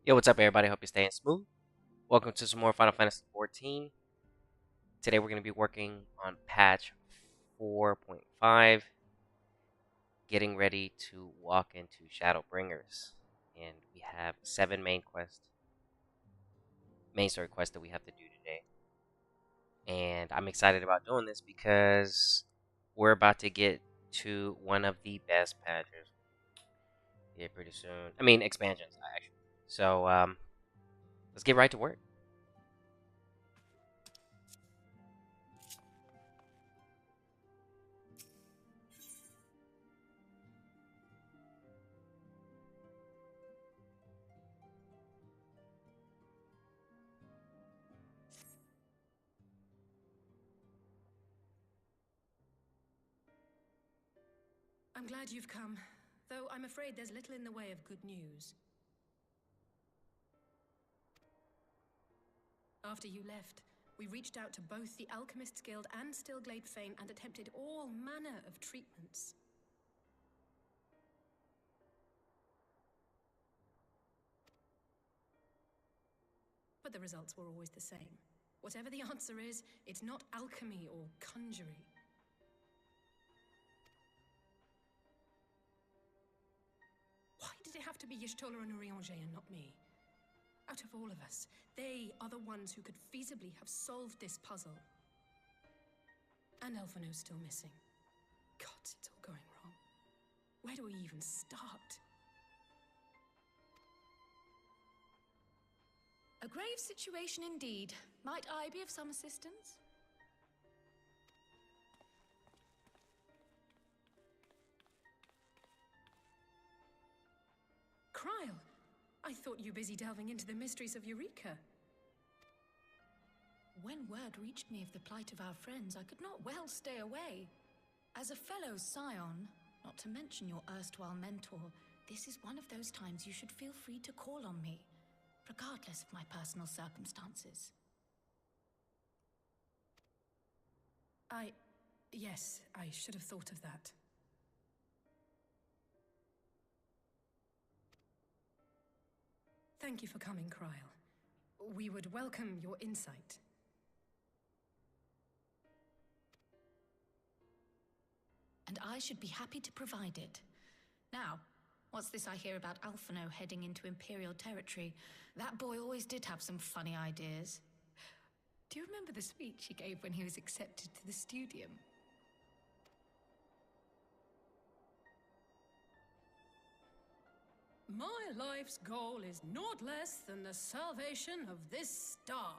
Yo, what's up, everybody? Hope you're staying smooth. Welcome to some more Final Fantasy XIV. Today, we're going to be working on patch 4.5, getting ready to walk into Shadowbringers. And we have 7 main story quests that we have to do today. And I'm excited about doing this because we're about to get to one of the best patches here pretty soon. I mean, expansions, actually. So, let's get right to work. I'm glad you've come, though I'm afraid there's little in the way of good news. After you left, we reached out to both the Alchemists Guild and Stillglade Fane and attempted all manner of treatments. But the results were always the same. Whatever the answer is, it's not alchemy or conjuring. Why did it have to be Y'shtola and Urianger and not me? Out of all of us, they are the ones who could feasibly have solved this puzzle. And Elfino's still missing. God, it's all going wrong. Where do we even start? A grave situation indeed. Might I be of some assistance? Kryl, I thought you busy delving into the mysteries of Eureka. When word reached me of the plight of our friends, I could not well stay away. As a fellow scion, not to mention your erstwhile mentor, this is one of those times you should feel free to call on me, regardless of my personal circumstances. Yes, I should have thought of that. Thank you for coming, Kryl. We would welcome your insight. And I should be happy to provide it. Now, what's this I hear about Alphino heading into Imperial territory? That boy always did have some funny ideas. Do you remember the speech he gave when he was accepted to the Studium? My life's goal is naught less than the salvation of this star.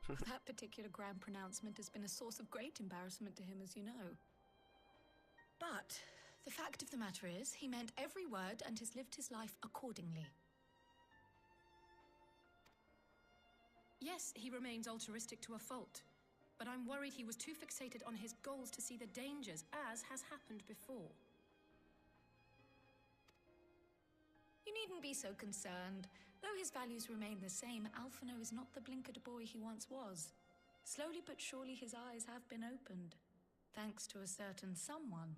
That particular grand pronouncement has been a source of great embarrassment to him, as you know. But the fact of the matter is, he meant every word and has lived his life accordingly. Yes, he remains altruistic to a fault, but I'm worried he was too fixated on his goals to see the dangers, as has happened before. You needn't be so concerned. Though his values remain the same, Alphino is not the blinkered boy he once was. Slowly but surely his eyes have been opened, thanks to a certain someone.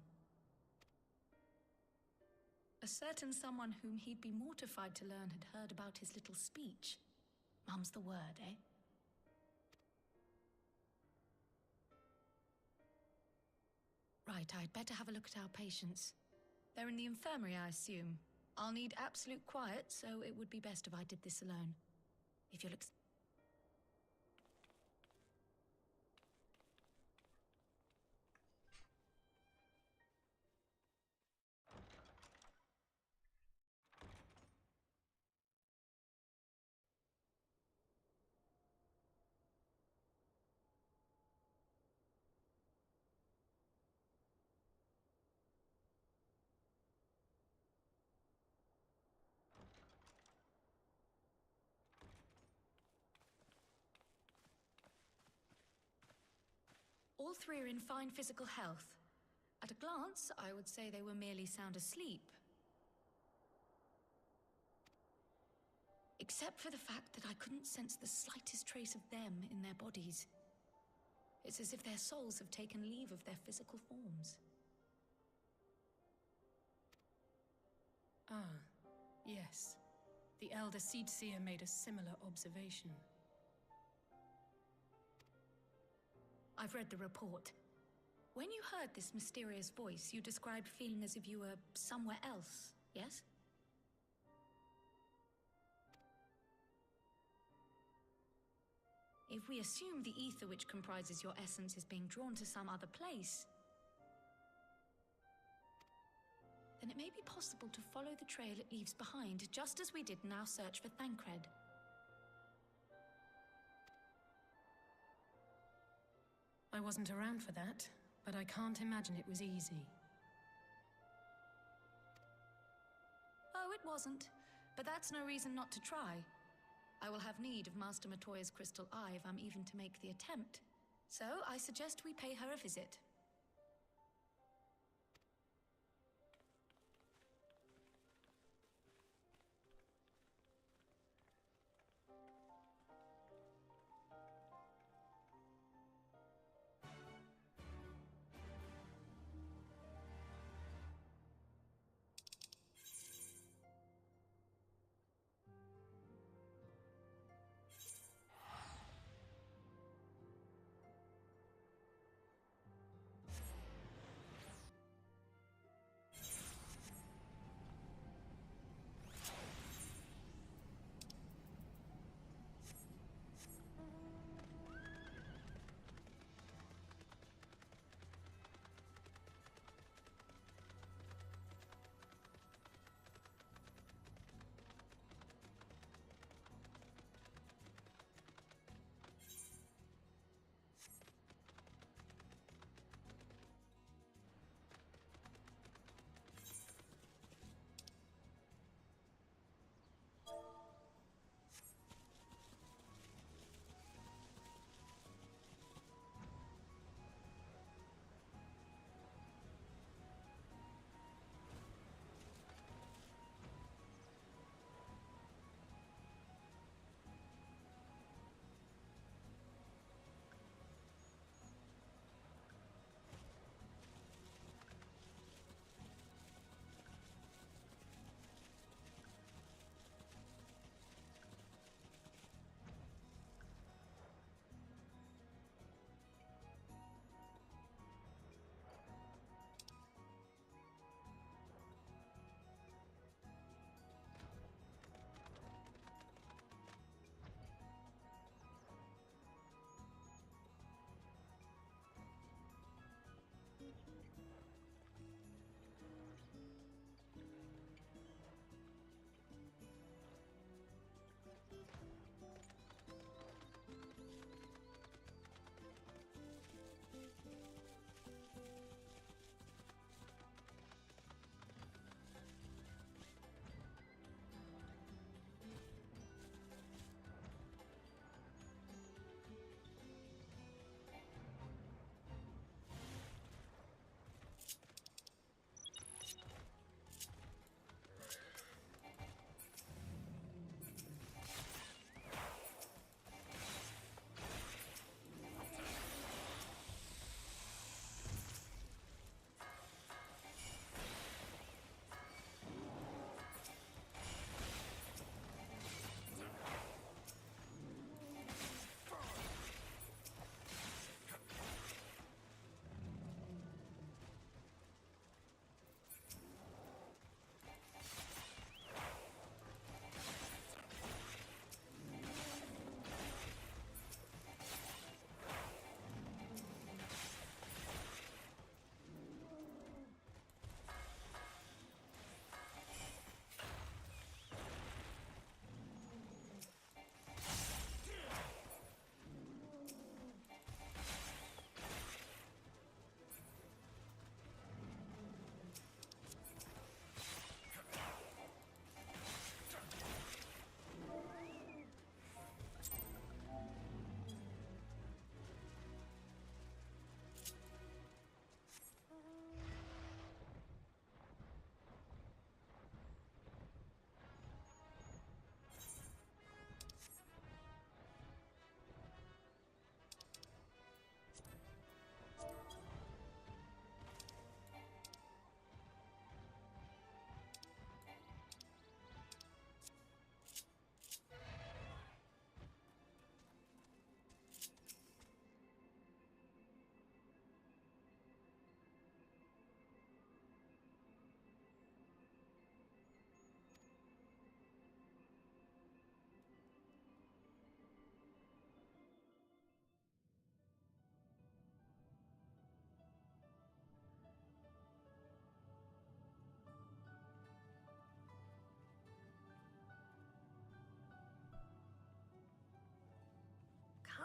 A certain someone whom he'd be mortified to learn had heard about his little speech. Mum's the word, eh? Right, I'd better have a look at our patients. They're in the infirmary, I assume. I'll need absolute quiet, so it would be best if I did this alone. If you'll All three are in fine physical health. At a glance, I would say they were merely sound asleep. Except for the fact that I couldn't sense the slightest trace of them in their bodies. It's as if their souls have taken leave of their physical forms. Ah, yes. The Elder Seedseer made a similar observation. I've read the report. When you heard this mysterious voice, you described feeling as if you were somewhere else, yes? If we assume the ether which comprises your essence is being drawn to some other place, then it may be possible to follow the trail it leaves behind, just as we did in our search for Thancred. I wasn't around for that, but I can't imagine it was easy. Oh, it wasn't. But that's no reason not to try. I will have need of Master Matoya's crystal eye if I'm even to make the attempt. So I suggest we pay her a visit.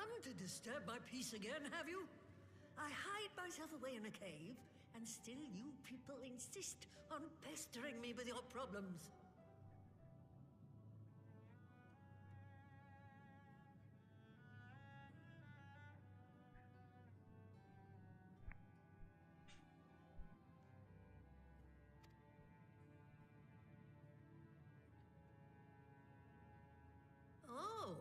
fun to disturb my peace again, have you? I hide myself away in a cave, and still you people insist on pestering me with your problems. Oh,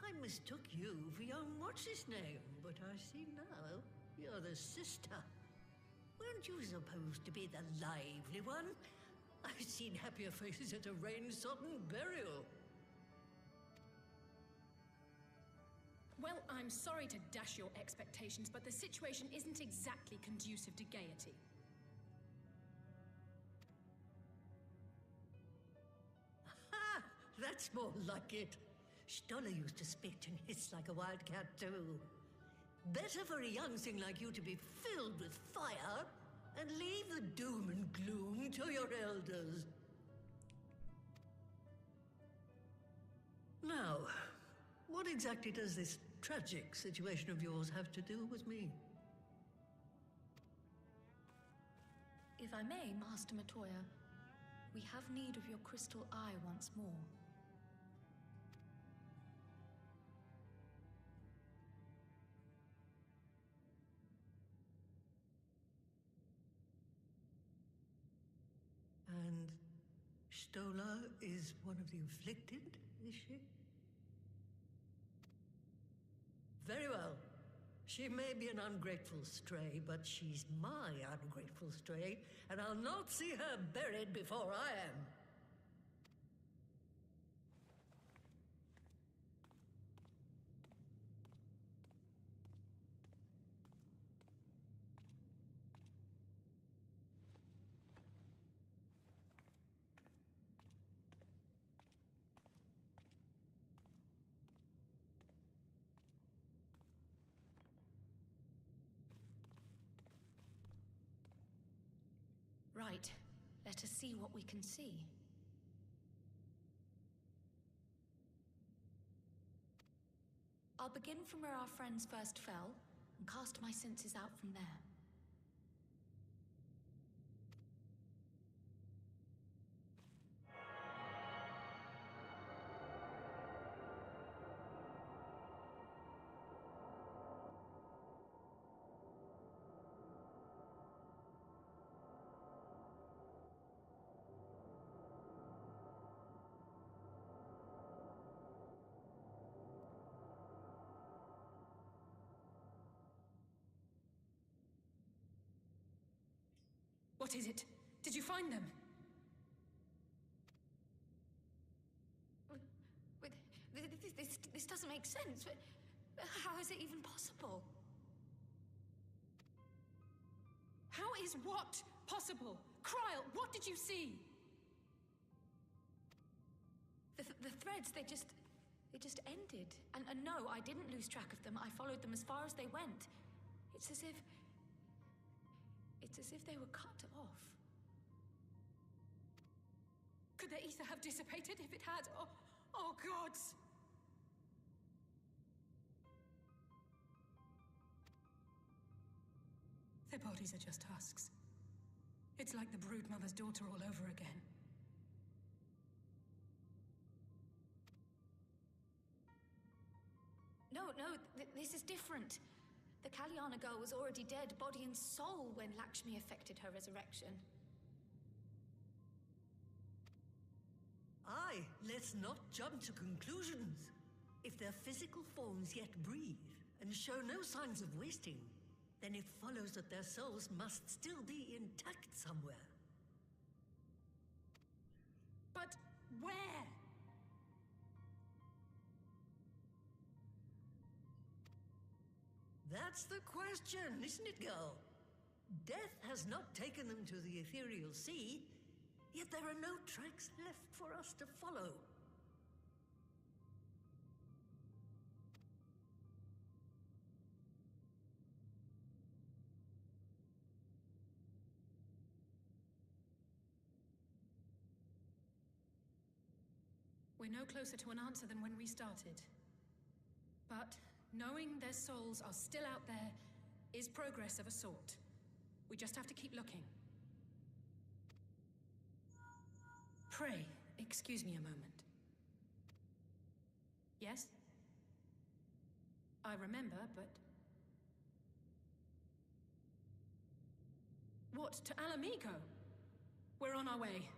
I mistook you for young what's-his-name, but I see now you're the sister. Weren't you supposed to be the lively one? I've seen happier faces at a rain-sodden burial. Well, I'm sorry to dash your expectations, but the situation isn't exactly conducive to gaiety. Ha! That's more like it. Stoller used to spit and hiss like a wildcat too. Better for a young thing like you to be filled with fire and leave the doom and gloom to your elders. Now, what exactly does this tragic situation of yours have to do with me? If I may, Master Matoya, we have need of your crystal eye once more. And Stoller is one of the afflicted, is she? Very well. She may be an ungrateful stray, but she's my ungrateful stray, and I'll not see her buried before I am. Right. Let us see what we can see. I'll begin from where our friends first fell, and cast my senses out from there. What is it? Did you find them? This doesn't make sense. How is it even possible? How is what possible? Kryl, what did you see? The threads, they just ended. And no, I didn't lose track of them. I followed them as far as they went. It's as if they were cut off. Could their ether have dissipated if it had? Oh gods! Their bodies are just husks. It's like the broodmother's daughter all over again. No, this is different. The Kalyana girl was already dead, body and soul, when Lakshmi effected her resurrection. Aye, let's not jump to conclusions. If their physical forms yet breathe and show no signs of wasting, then it follows that their souls must still be intact somewhere. But where? That's the question, isn't it, girl? Death has not taken them to the ethereal sea, yet there are no tracks left for us to follow. We're no closer to an answer than when we started. But Knowing their souls are still out there is progress of a sort. We just have to keep looking. Pray, excuse me a moment. Yes? I remember, but... What, to Alamigo? We're on our way.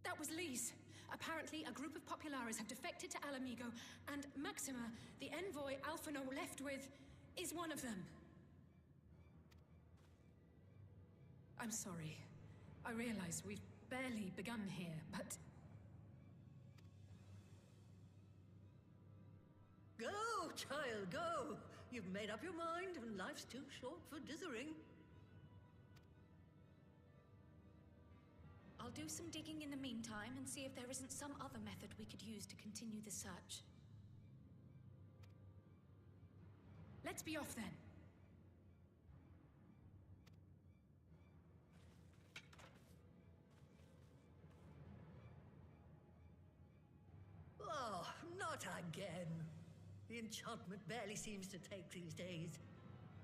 That was Lee's. Apparently, a group of Populares have defected to Alamigo, and Maxima, the envoy Alphino left with, is one of them. I'm sorry. I realize we've barely begun here, but... Go, child, go! You've made up your mind, and life's too short for dithering. I'll do some digging in the meantime and see if there isn't some other method we could use to continue the search. Let's be off then. Oh, not again. The enchantment barely seems to take these days.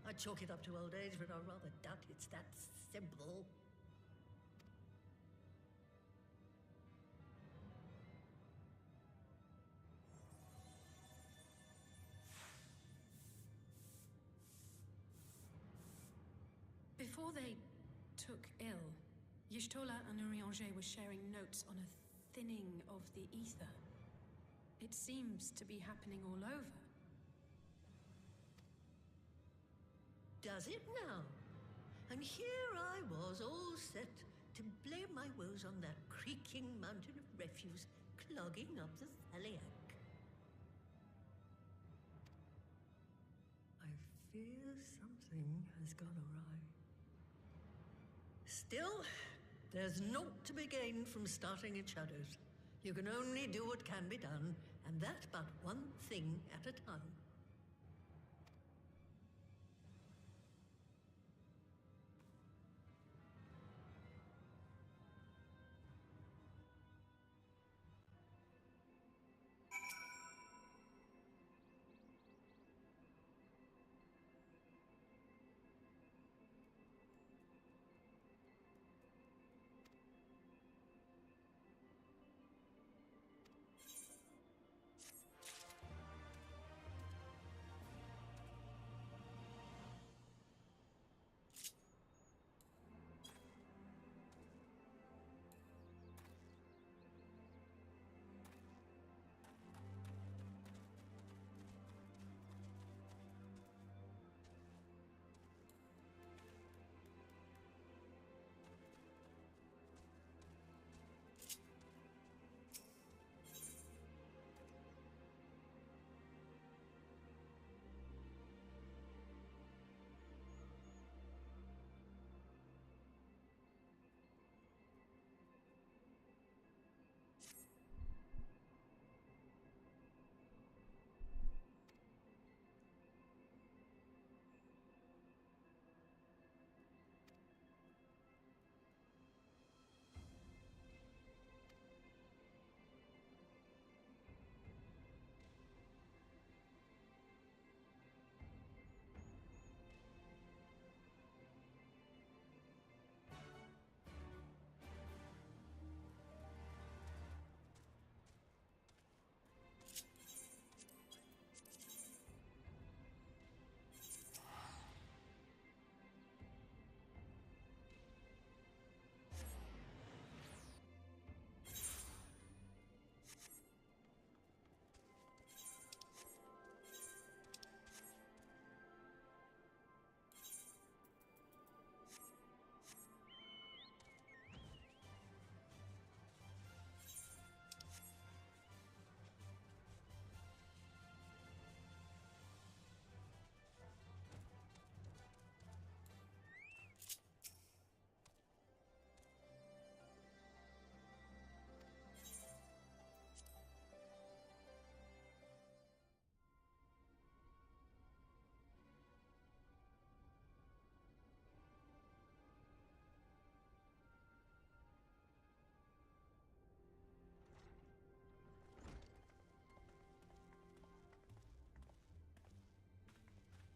I chalk it up to old age, but I rather doubt it's that simple. Before they took ill, Y'shtola and Urianger were sharing notes on a thinning of the ether. It seems to be happening all over. Does it now? And here I was, all set to blame my woes on that creaking mountain of refuse clogging up the Thaliac. I fear something has gone awry. Still, there's naught to be gained from starting in shadows. You can only do what can be done, and that but one thing at a time.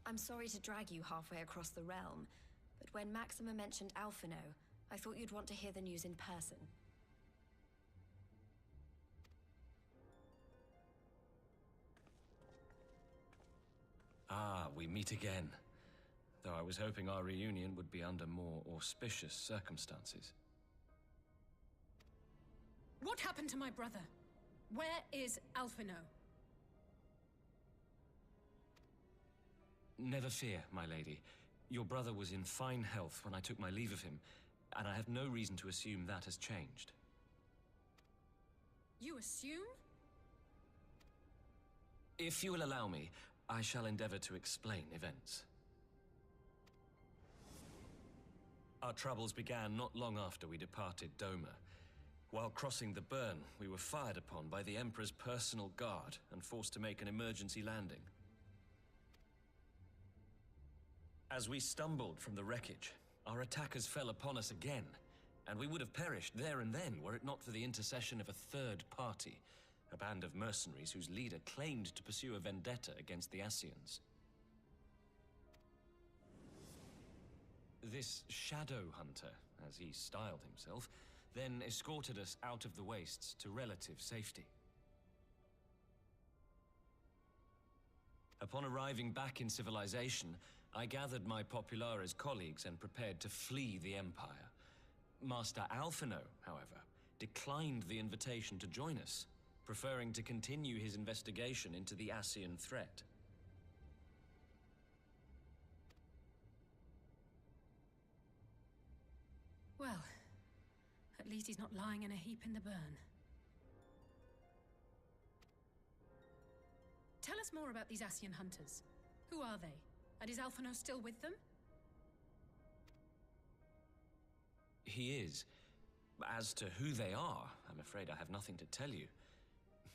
I'm sorry to drag you halfway across the realm, but when Maxima mentioned Alphino, I thought you'd want to hear the news in person. Ah, we meet again. Though I was hoping our reunion would be under more auspicious circumstances. What happened to my brother? Where is Alphino? Never fear, my lady. Your brother was in fine health when I took my leave of him, and I have no reason to assume that has changed. You assume? If you will allow me, I shall endeavor to explain events. Our troubles began not long after we departed Doma. While crossing the burn, we were fired upon by the Emperor's personal guard and forced to make an emergency landing. As we stumbled from the wreckage, our attackers fell upon us again, and we would have perished there and then were it not for the intercession of a third party, a band of mercenaries whose leader claimed to pursue a vendetta against the Ascians. This Shadow Hunter, as he styled himself, then escorted us out of the wastes to relative safety. Upon arriving back in civilization, I gathered my Populares colleagues and prepared to flee the Empire. Master Alphino, however, declined the invitation to join us, preferring to continue his investigation into the Ascian threat. Well, at least he's not lying in a heap in the burn. Tell us more about these Ascian hunters. Who are they? And is Alphino still with them? He is. As to who they are, I'm afraid I have nothing to tell you.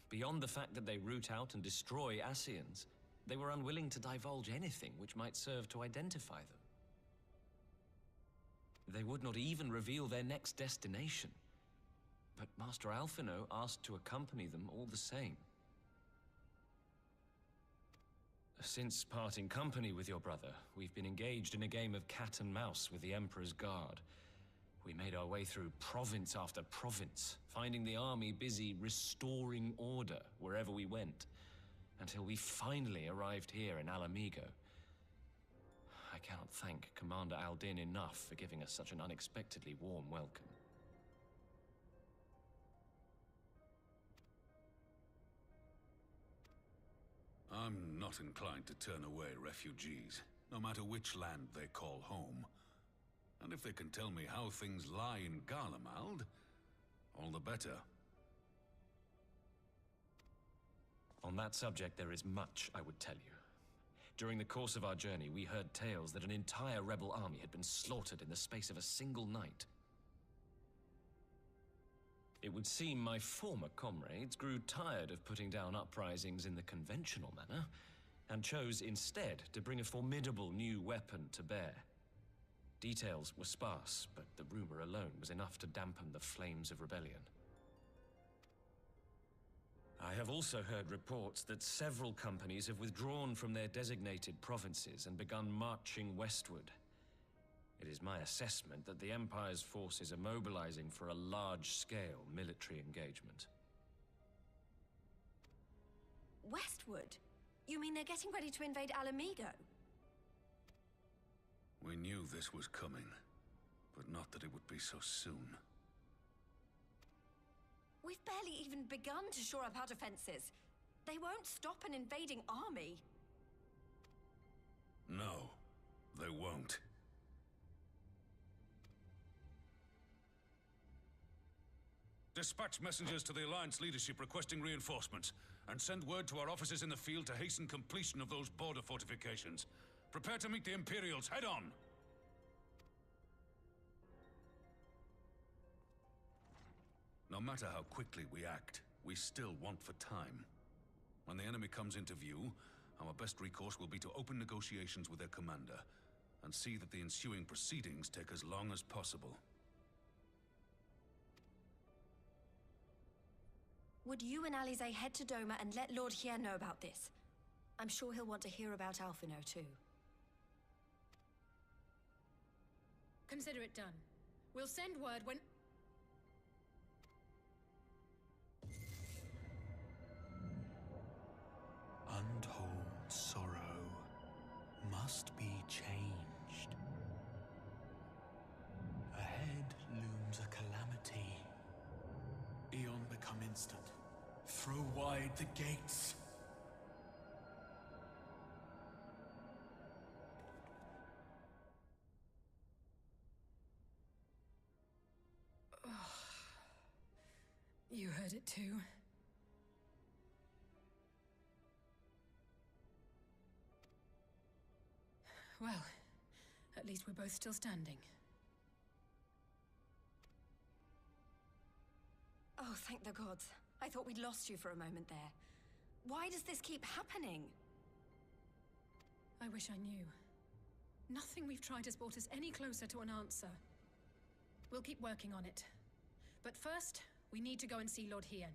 Beyond the fact that they root out and destroy Ascians, they were unwilling to divulge anything which might serve to identify them. They would not even reveal their next destination. But Master Alphino asked to accompany them all the same. Since parting company with your brother, we've been engaged in a game of cat and mouse with the Emperor's guard. We made our way through province after province, finding the army busy restoring order wherever we went, until we finally arrived here in Alamigo. I cannot thank Commander Aldin enough for giving us such an unexpectedly warm welcome. I'm not inclined to turn away refugees, no matter which land they call home. And if they can tell me how things lie in Garlemald, all the better. On that subject, there is much I would tell you. During the course of our journey, we heard tales that an entire rebel army had been slaughtered in the space of a single night. It would seem my former comrades grew tired of putting down uprisings in the conventional manner, and chose instead to bring a formidable new weapon to bear. Details were sparse, but the rumor alone was enough to dampen the flames of rebellion. I have also heard reports that several companies have withdrawn from their designated provinces and begun marching westward. It is my assessment that the Empire's forces are mobilizing for a large-scale military engagement. Westward? You mean they're getting ready to invade Alamigo? We knew this was coming, but not that it would be so soon. We've barely even begun to shore up our defenses. They won't stop an invading army. No, they won't. Dispatch messengers to the Alliance leadership requesting reinforcements, and send word to our officers in the field to hasten completion of those border fortifications. Prepare to meet the Imperials head on! No matter how quickly we act, we still want for time. When the enemy comes into view, our best recourse will be to open negotiations with their commander, and see that the ensuing proceedings take as long as possible. Would you and Alize head to Doma and let Lord Hier know about this? I'm sure he'll want to hear about Alphino too. Consider it done. We'll send word when... Untold sorrow must be changed. Ahead looms a calamity. Eon become instant. Throw wide the gates. You heard it too. Well, at least we're both still standing. Oh, thank the gods. I thought we'd lost you for a moment there. Why does this keep happening? I wish I knew. Nothing we've tried has brought us any closer to an answer. We'll keep working on it. But first, we need to go and see Lord Hien.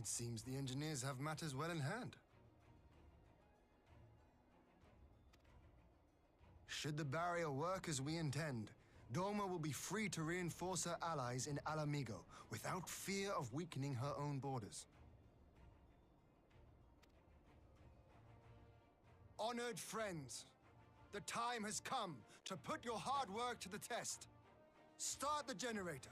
It seems the engineers have matters well in hand. Should the barrier work as we intend, Doma will be free to reinforce her allies in Alamigo without fear of weakening her own borders. Honored friends, the time has come to put your hard work to the test. Start the generator.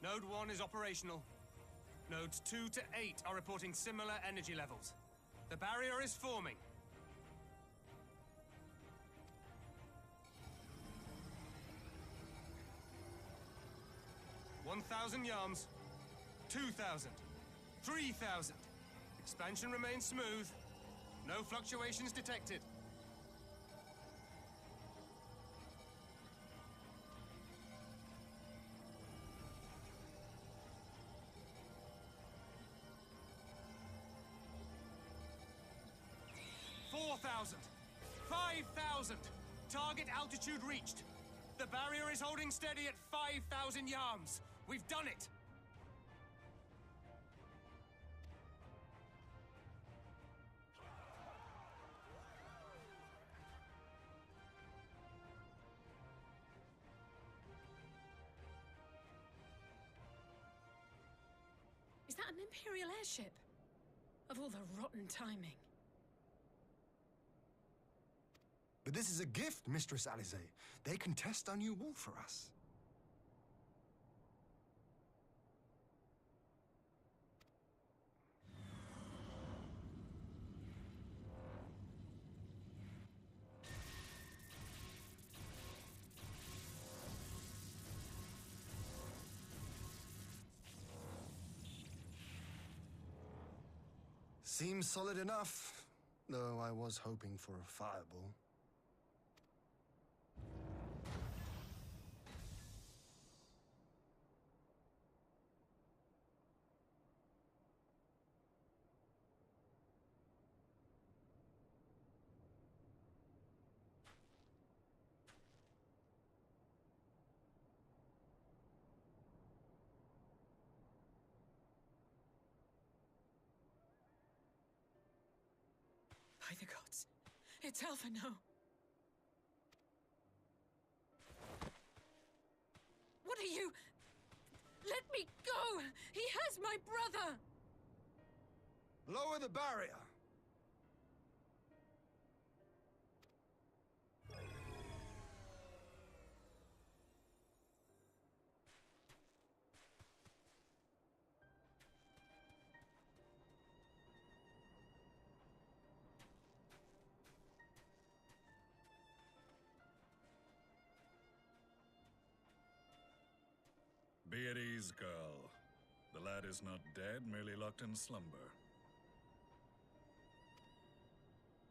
Node 1 is operational. Nodes 2 to 8 are reporting similar energy levels. The barrier is forming. 1,000 yards. 2,000. 3,000. Expansion remains smooth. No fluctuations detected. $4,000. 5,000. Target altitude reached. The barrier is holding steady at 5,000 yards. We've done it. Is that an Imperial airship? Of all the rotten timing. But this is a gift, Mistress Alize. They can test our new wall for us. Seems solid enough, though I was hoping for a fireball. By the gods, it's Alphino. What are you? Let me go! He has my brother! Lower the barrier! Be at ease, girl. The lad is not dead, merely locked in slumber.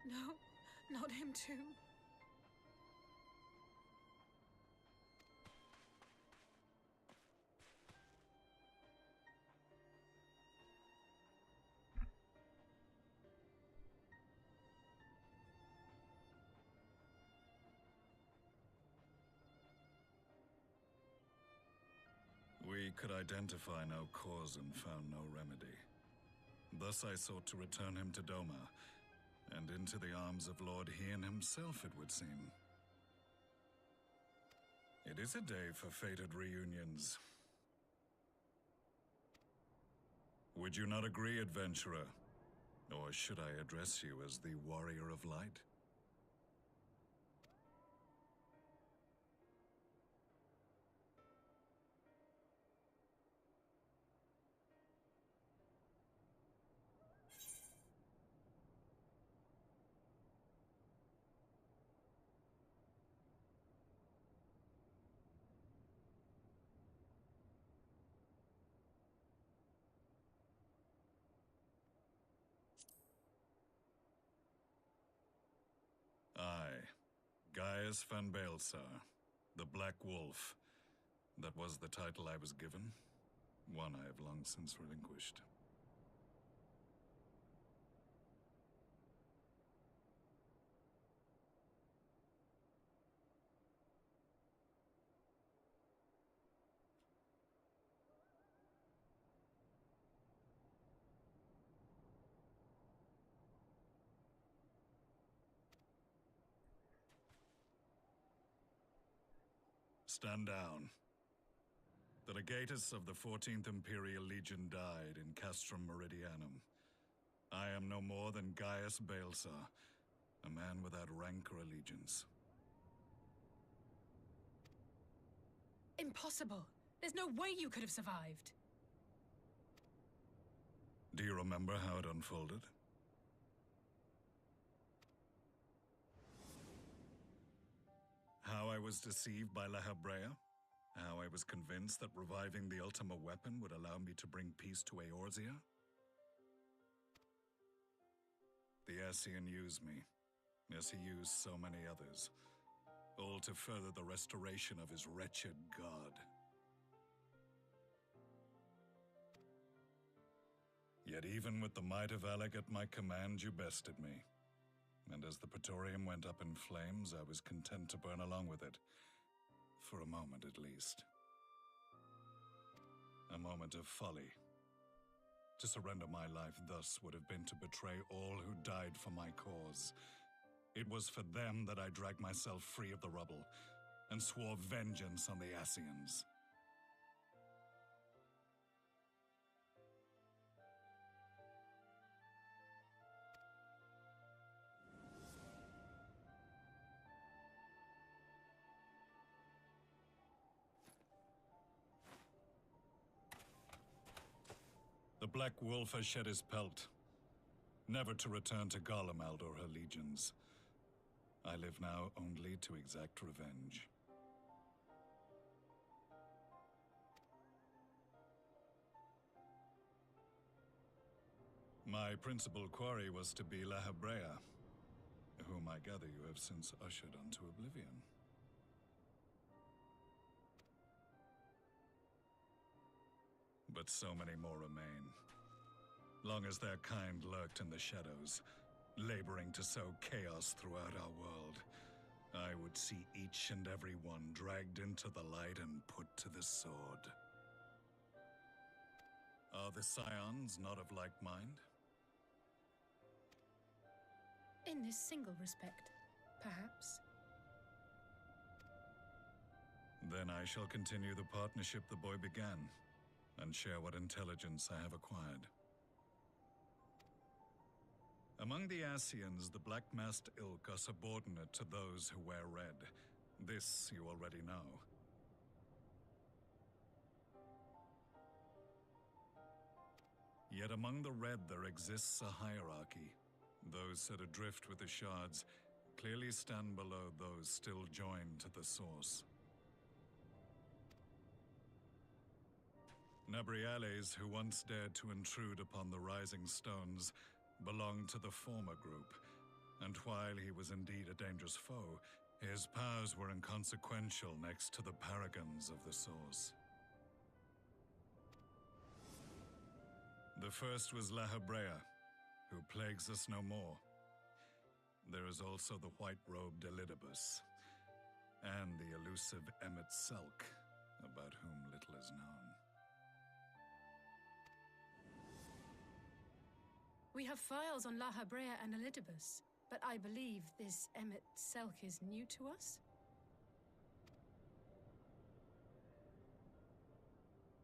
No, not him too. We could identify no cause and found no remedy. Thus I sought to return him to Doma, and into the arms of Lord Hien himself, it would seem. It is a day for fated reunions. Would you not agree, adventurer? Or should I address you as the Warrior of Light? Gaius van Baelsar, the Black Wolf. That was the title I was given, one I have long since relinquished. Stand down. The legatus of the 14th Imperial Legion died in Castrum Meridianum. I am no more than Gaius Baelsar, a man without rank or allegiance. Impossible! There's no way you could have survived! Do you remember how it unfolded? How I was deceived by La Habrea? How I was convinced that reviving the Ultima weapon would allow me to bring peace to Eorzea? The Ascian used me, as he used so many others, all to further the restoration of his wretched god. Yet even with the might of Alec at my command, you bested me. And as the Praetorium went up in flames, I was content to burn along with it. For a moment, at least. A moment of folly. To surrender my life thus would have been to betray all who died for my cause. It was for them that I dragged myself free of the rubble, and swore vengeance on the Ascians. The Black Wolf has shed his pelt, never to return to Garlemald or her legions. I live now only to exact revenge. My principal quarry was to be La Habrea, whom I gather you have since ushered unto oblivion. But so many more remain. Long as their kind lurked in the shadows, laboring to sow chaos throughout our world, I would see each and every one dragged into the light and put to the sword. Are the Scions not of like mind? In this single respect, perhaps. Then I shall continue the partnership the boy began, and share what intelligence I have acquired. Among the Ascians, the Black-Masked Ilk are subordinate to those who wear red. This you already know. Yet among the red there exists a hierarchy. Those set adrift with the shards clearly stand below those still joined to the source. Nabriales, who once dared to intrude upon the Rising Stones, belonged to the former group, and while he was indeed a dangerous foe, his powers were inconsequential next to the paragons of the Source. The first was La Habrea, who plagues us no more. There is also the white-robed Elidibus, and the elusive Emmet Selk, about whom little is known. We have files on La Habrea and Elidibus, but I believe this Emmet Selk is new to us?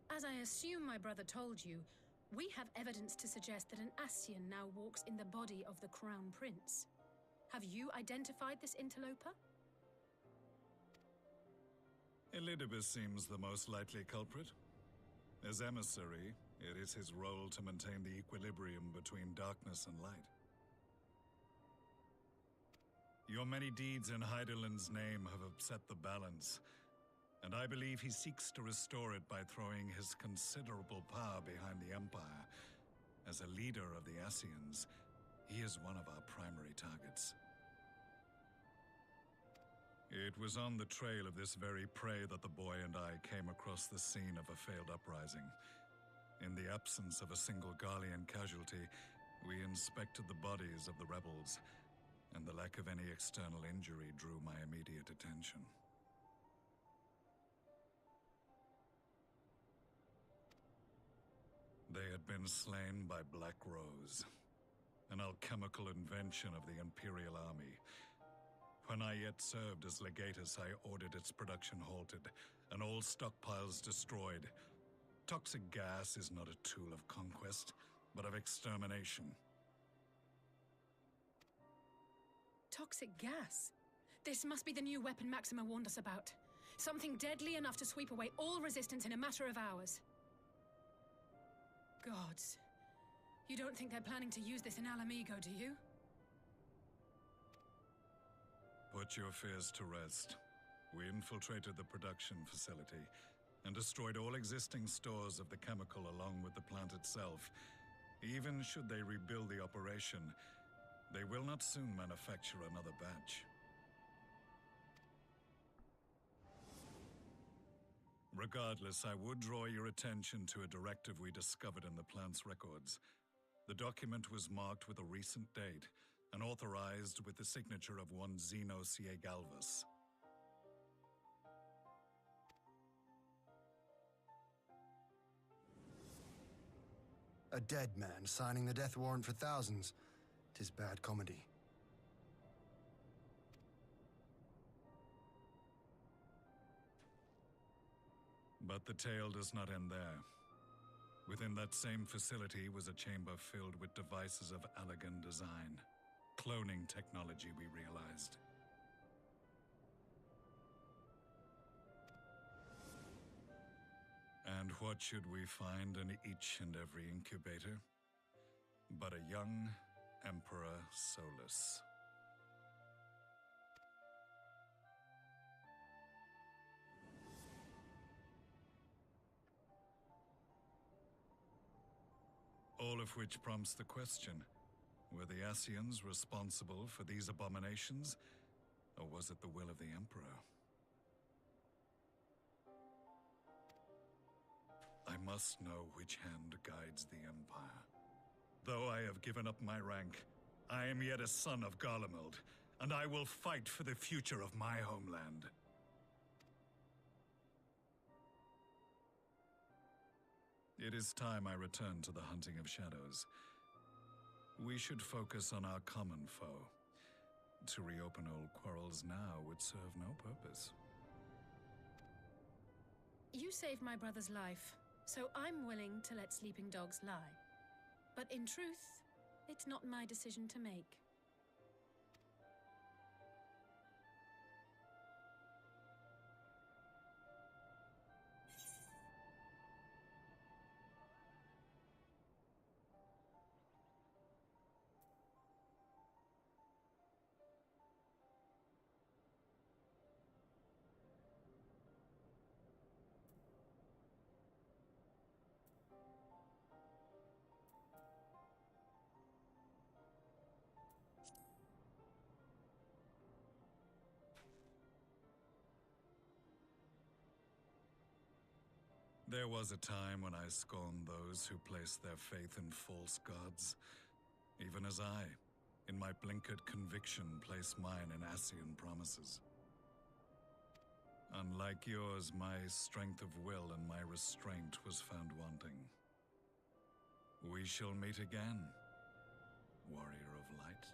As I assume my brother told you, we have evidence to suggest that an Ascian now walks in the body of the Crown Prince. Have you identified this interloper? Elidibus seems the most likely culprit. As emissary, it is his role to maintain the equilibrium between darkness and light. Your many deeds in Hydaelyn's name have upset the balance, and I believe he seeks to restore it by throwing his considerable power behind the Empire. As a leader of the Ascians, he is one of our primary targets. It was on the trail of this very prey that the boy and I came across the scene of a failed uprising. In the absence of a single Garlean casualty, we inspected the bodies of the rebels, and the lack of any external injury drew my immediate attention. They had been slain by Black Rose, an alchemical invention of the Imperial Army. When I yet served as legatus, I ordered its production halted and all stockpiles destroyed. Toxic gas is not a tool of conquest, but of extermination. Toxic gas? This must be the new weapon Maxima warned us about. Something deadly enough to sweep away all resistance in a matter of hours. Gods. You don't think they're planning to use this in Alamigo, do you? Put your fears to rest. We infiltrated the production facility and destroyed all existing stores of the chemical along with the plant itself. Even should they rebuild the operation, they will not soon manufacture another batch. Regardless, I would draw your attention to a directive we discovered in the plant's records. The document was marked with a recent date and authorized with the signature of one Zeno Ciegalvas. A dead man signing the death warrant for thousands. 'Tis bad comedy. But the tale does not end there. Within that same facility was a chamber filled with devices of elegant design. Cloning technology, we realized. And what should we find in each and every incubator? But a young Emperor Solus. All of which prompts the question, were the Ascians responsible for these abominations, or was it the will of the Emperor? I must know which hand guides the Empire. Though I have given up my rank, I am yet a son of Garlemald, and I will fight for the future of my homeland. It is time I return to the hunting of shadows. We should focus on our common foe. To reopen old quarrels now would serve no purpose. You saved my brother's life, so I'm willing to let sleeping dogs lie. But in truth, it's not my decision to make. There was a time when I scorned those who placed their faith in false gods, even as I, in my blinkered conviction, place mine in Ascian promises. Unlike yours, my strength of will and my restraint was found wanting. We shall meet again, warrior of light.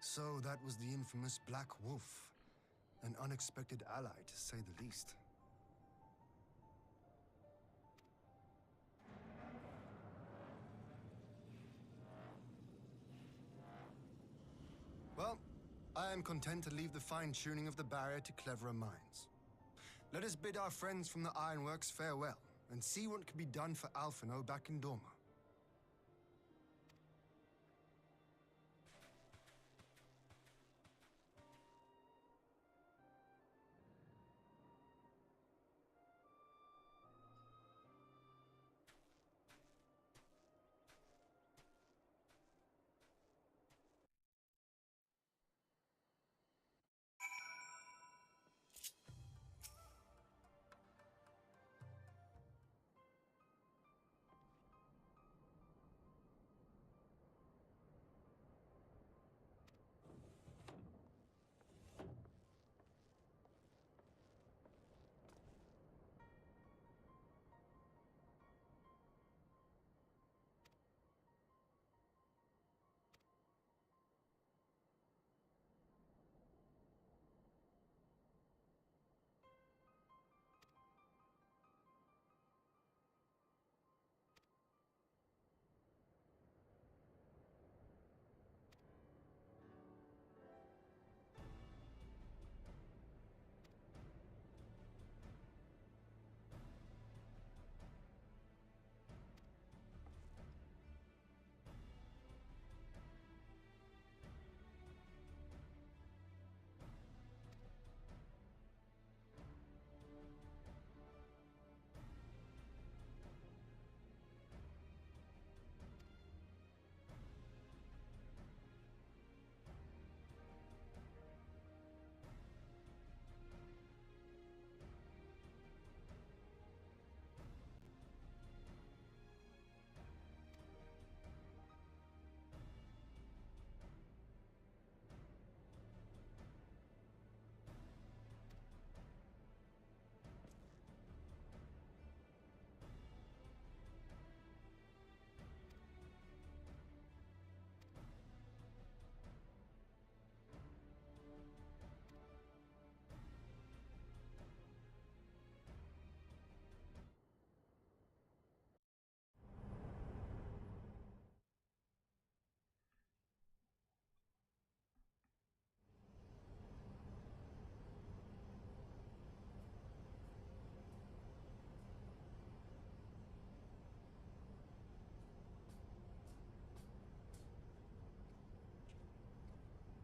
So that was the infamous Black Wolf. An unexpected ally, to say the least. Well, I am content to leave the fine-tuning of the barrier to cleverer minds. Let us bid our friends from the Ironworks farewell, and see what can be done for Alphino back in Dorma.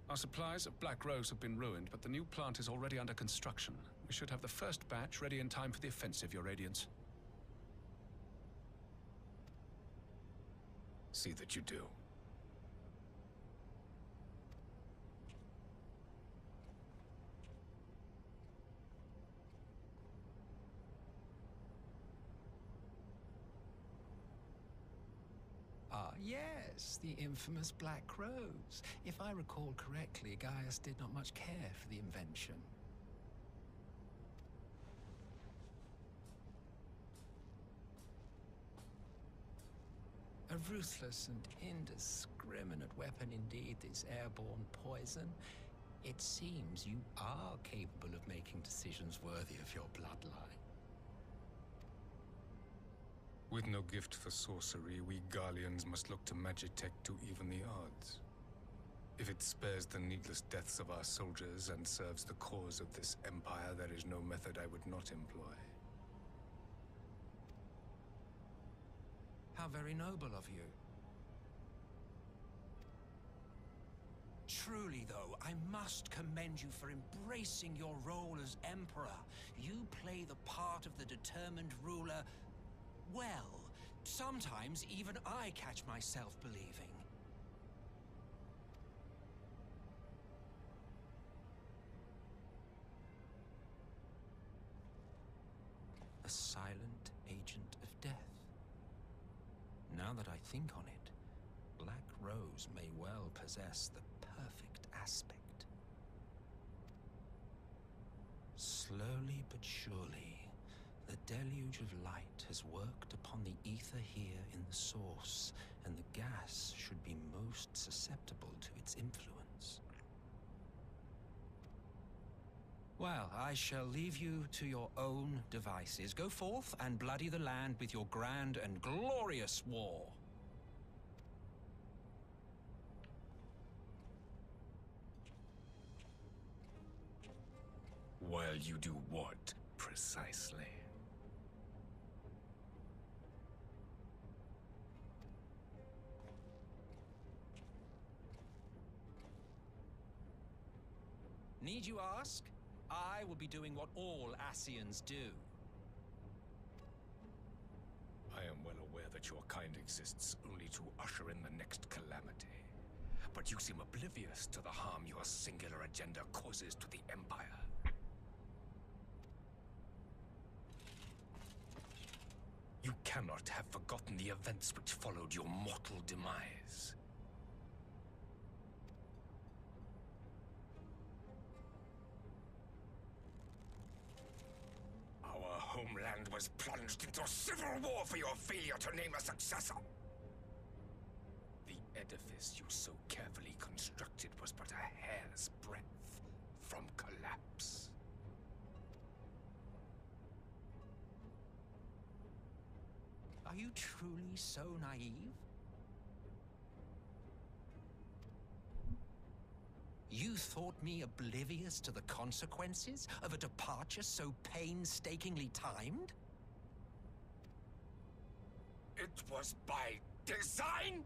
Our supplies of Black Rose have been ruined, but the new plant is already under construction. We should have the first batch ready in time for the offensive, Your Radiance. See that you do. Ah, yes, the infamous Black Rose. If I recall correctly, Gaius did not much care for the invention. A ruthless and indiscriminate weapon indeed, this airborne poison. It seems you are capable of making decisions worthy of your bloodline. With no gift for sorcery, we Garleans must look to Magitech to even the odds. If it spares the needless deaths of our soldiers and serves the cause of this empire, there is no method I would not employ. How very noble of you. Truly, though, I must commend you for embracing your role as Emperor. You play the part of the determined ruler well. Sometimes even I catch myself believing. A silent agent of death. Now that I think on it, Black Rose may well possess the perfect aspect. Slowly but surely, the deluge of light has worked upon the ether here in the source, and the gas should be most susceptible to its influence. Well, I shall leave you to your own devices. Go forth and bloody the land with your grand and glorious war. While you do what, precisely? Need you ask? I will be doing what all Ascians do. I am well aware that your kind exists only to usher in the next calamity. But you seem oblivious to the harm your singular agenda causes to the Empire. You cannot have forgotten the events which followed your mortal demise. Our homeland was plunged into civil war for your failure to name a successor. The edifice you so carefully constructed was but a hair's breadth from collapse. Are you truly so naive? You thought me oblivious to the consequences of a departure so painstakingly timed? It was by design?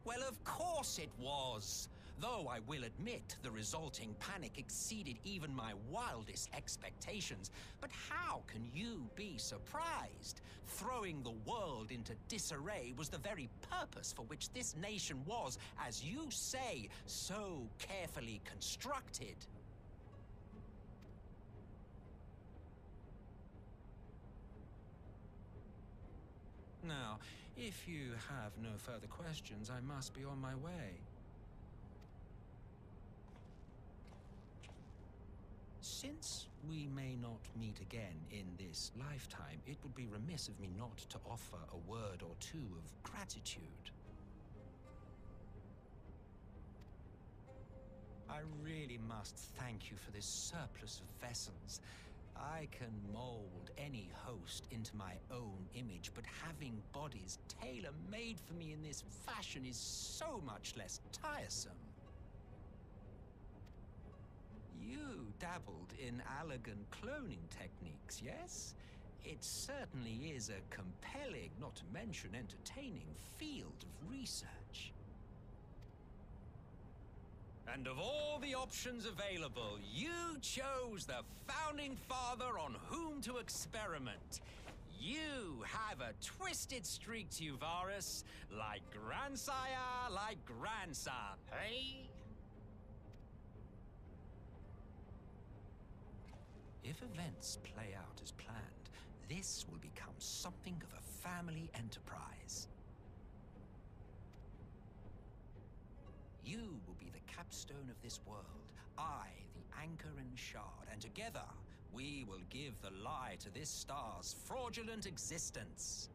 Well, of course it was. Though I will admit the resulting panic exceeded even my wildest expectations. But how can you be surprised? Throwing the world into disarray was the very purpose for which this nation was, as you say, so carefully constructed. Now, if you have no further questions, I must be on my way. Since we may not meet again in this lifetime, it would be remiss of me not to offer a word or two of gratitude. I really must thank you for this surplus of vessels. I can mold any host into my own image, but having bodies tailor-made for me in this fashion is so much less tiresome. You dabbled in Allagan cloning techniques, yes? It certainly is a compelling, not to mention entertaining, field of research. And of all the options available, you chose the founding father on whom to experiment. You have a twisted streak to you, Varus, like grandsire, like grandson, hey? If events play out as planned, this will become something of a family enterprise. You will be the capstone of this world, I, the anchor and shard, and together we will give the lie to this star's fraudulent existence.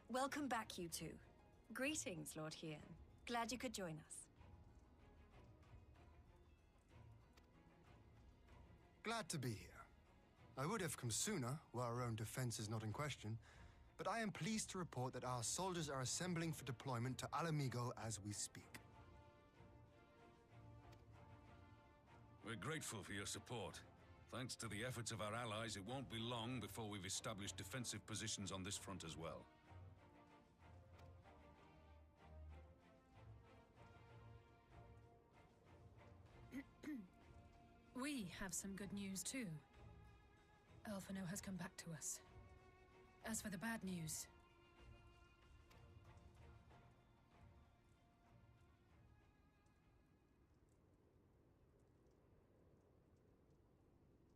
Welcome back, you two. Greetings, Lord Hien. Glad you could join us. Glad to be here. I would have come sooner, were our own defense is not in question, but I am pleased to report that our soldiers are assembling for deployment to Alamigo as we speak. We're grateful for your support. Thanks to the efforts of our allies, it won't be long before we've established defensive positions on this front as well. We have some good news too. Alphino has come back to us. As for the bad news...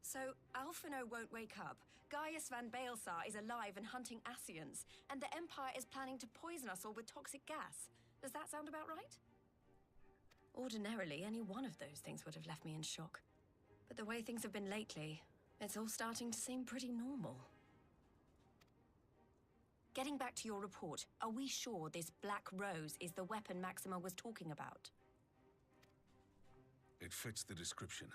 So, Alphino won't wake up. Gaius van Baelsar is alive and hunting Ascians, and the Empire is planning to poison us all with toxic gas. Does that sound about right? Ordinarily, any one of those things would have left me in shock. But the way things have been lately, it's all starting to seem pretty normal. Getting back to your report, are we sure this Black Rose is the weapon Maxima was talking about? It fits the description.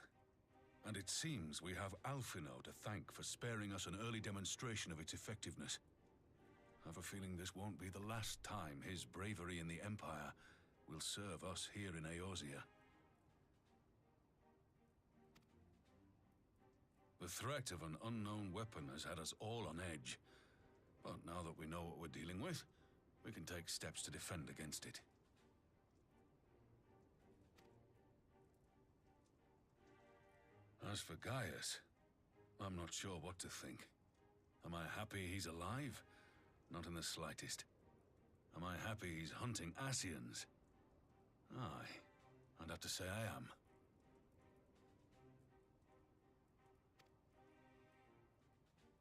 And it seems we have Alphino to thank for sparing us an early demonstration of its effectiveness. I have a feeling this won't be the last time his bravery in the Empire will serve us here in Eorzea. The threat of an unknown weapon has had us all on edge. But now that we know what we're dealing with, we can take steps to defend against it. As for Gaius, I'm not sure what to think. Am I happy he's alive? Not in the slightest. Am I happy he's hunting Ascians? Aye, I'd have to say I am.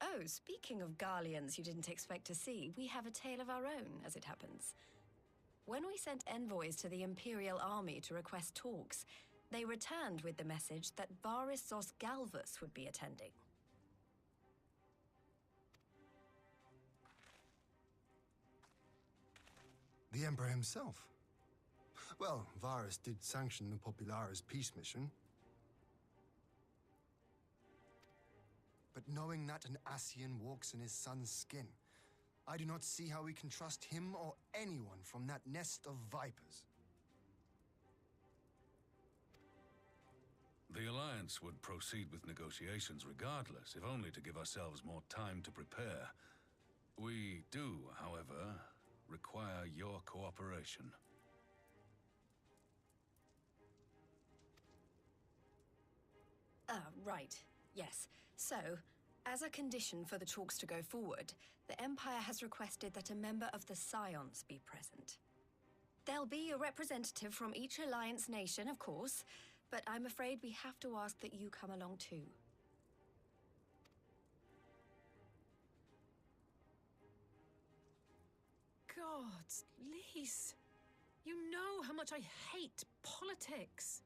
Oh, speaking of Garleans you didn't expect to see, we have a tale of our own, as it happens. When we sent envoys to the Imperial Army to request talks, they returned with the message that Varys Zos Galvus would be attending. The Emperor himself. Well, Varys did sanction the Popularis peace mission. But knowing that an Ascian walks in his son's skin, I do not see how we can trust him or anyone from that nest of vipers. The Alliance would proceed with negotiations regardless, if only to give ourselves more time to prepare. We do, however, require your cooperation. Right. Yes. So, as a condition for the talks to go forward, the Empire has requested that a member of the Scions be present. There'll be a representative from each Alliance nation, of course, but I'm afraid we have to ask that you come along too. Gods, Lise, you know how much I hate politics.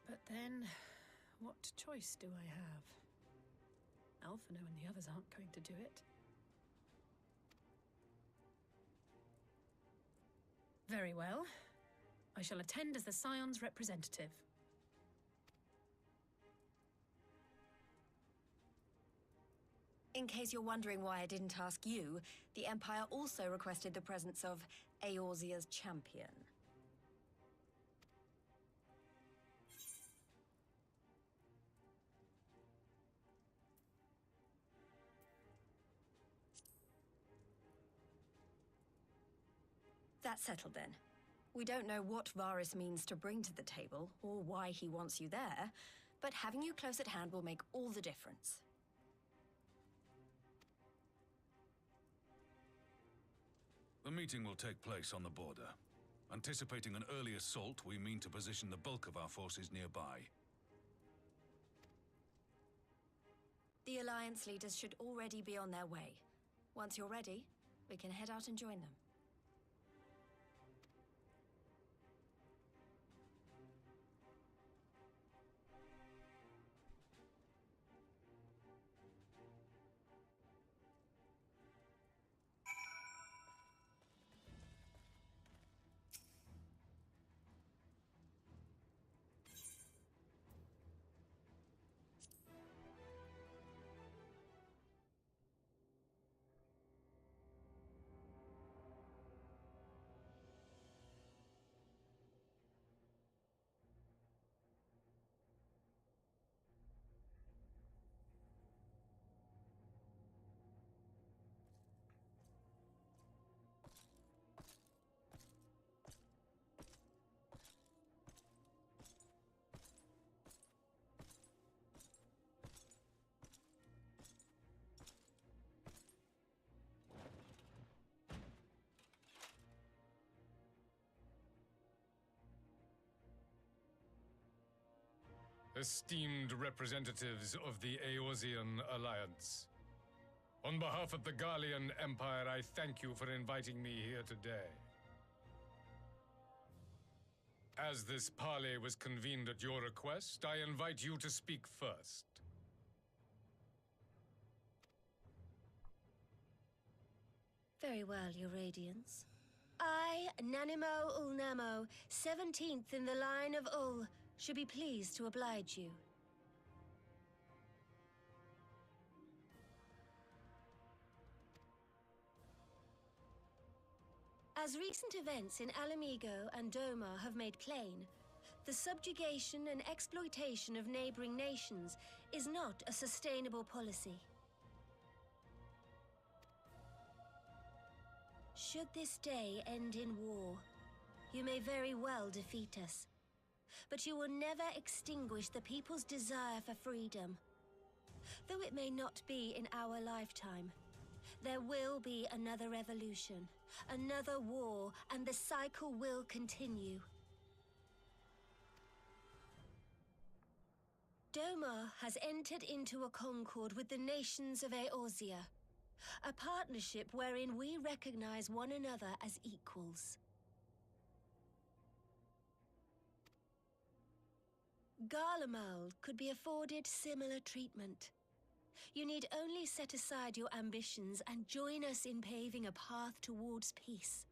But then, what choice do I have? Alphino and the others aren't going to do it. Very well. I shall attend as the Scion's representative. In case you're wondering why I didn't ask you, the Empire also requested the presence of Eorzea's champion. That's settled then. We don't know what Varys means to bring to the table, or why he wants you there, but having you close at hand will make all the difference. The meeting will take place on the border. Anticipating an early assault, we mean to position the bulk of our forces nearby. The Alliance leaders should already be on their way. Once you're ready, we can head out and join them. Esteemed representatives of the Eorzean Alliance, on behalf of the Garlean Empire, I thank you for inviting me here today. As this parley was convened at your request, I invite you to speak first. Very well, Your Radiance. I, Nanimo Ulnamo, 17th in the line of Ul, should be pleased to oblige you. As recent events in Alamigo and Doma have made plain, the subjugation and exploitation of neighboring nations is not a sustainable policy. Should this day end in war, you may very well defeat us. but you will never extinguish the people's desire for freedom. Though it may not be in our lifetime, there will be another revolution, another war, and the cycle will continue. Doma has entered into a concord with the nations of Eorzea, a partnership wherein we recognize one another as equals. Garlemald could be afforded similar treatment. You need only set aside your ambitions and join us in paving a path towards peace.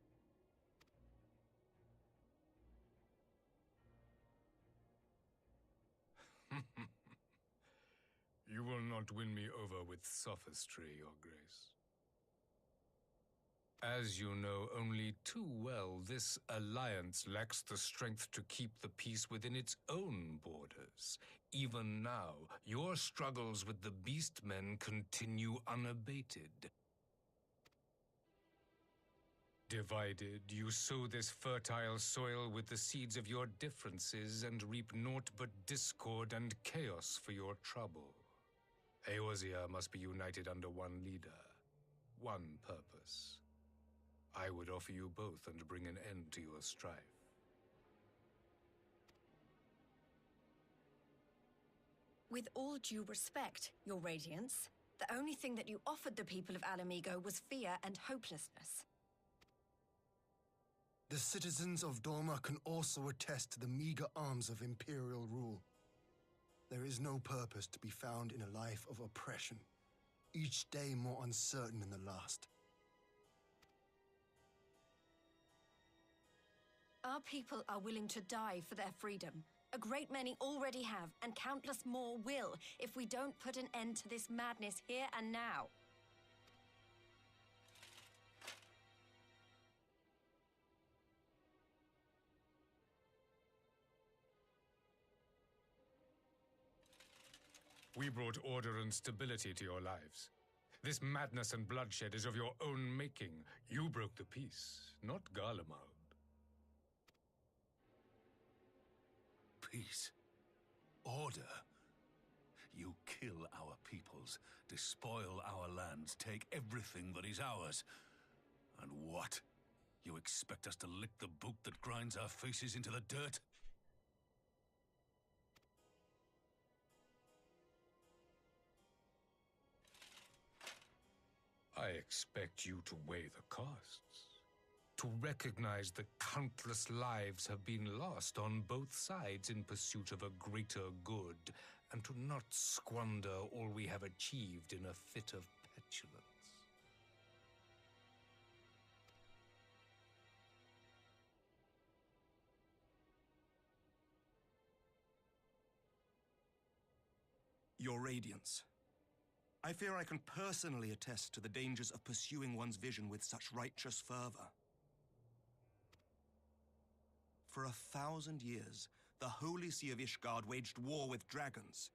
You will not win me over with sophistry, Your Grace. As you know only too well, this alliance lacks the strength to keep the peace within its own borders. Even now, your struggles with the Beastmen continue unabated. Divided, you sow this fertile soil with the seeds of your differences and reap naught but discord and chaos for your trouble. Eorzea must be united under one leader, one purpose. I would offer you both and bring an end to your strife. With all due respect, Your Radiance, the only thing that you offered the people of Alamigo was fear and hopelessness. The citizens of Doma can also attest to the meager arms of Imperial rule. There is no purpose to be found in a life of oppression, each day more uncertain than the last. Our people are willing to die for their freedom. A great many already have, and countless more will, if we don't put an end to this madness here and now. We brought order and stability to your lives. This madness and bloodshed is of your own making. You broke the peace, not Garlemald. Peace. Order. You kill our peoples, despoil our lands, take everything that is ours. And what? You expect us to lick the boot that grinds our faces into the dirt? I expect you to weigh the costs. To recognize that countless lives have been lost on both sides in pursuit of a greater good, and to not squander all we have achieved in a fit of petulance. Your Radiance, I fear I can personally attest to the dangers of pursuing one's vision with such righteous fervor. For 1,000 years, the Holy See of Ishgard waged war with dragons.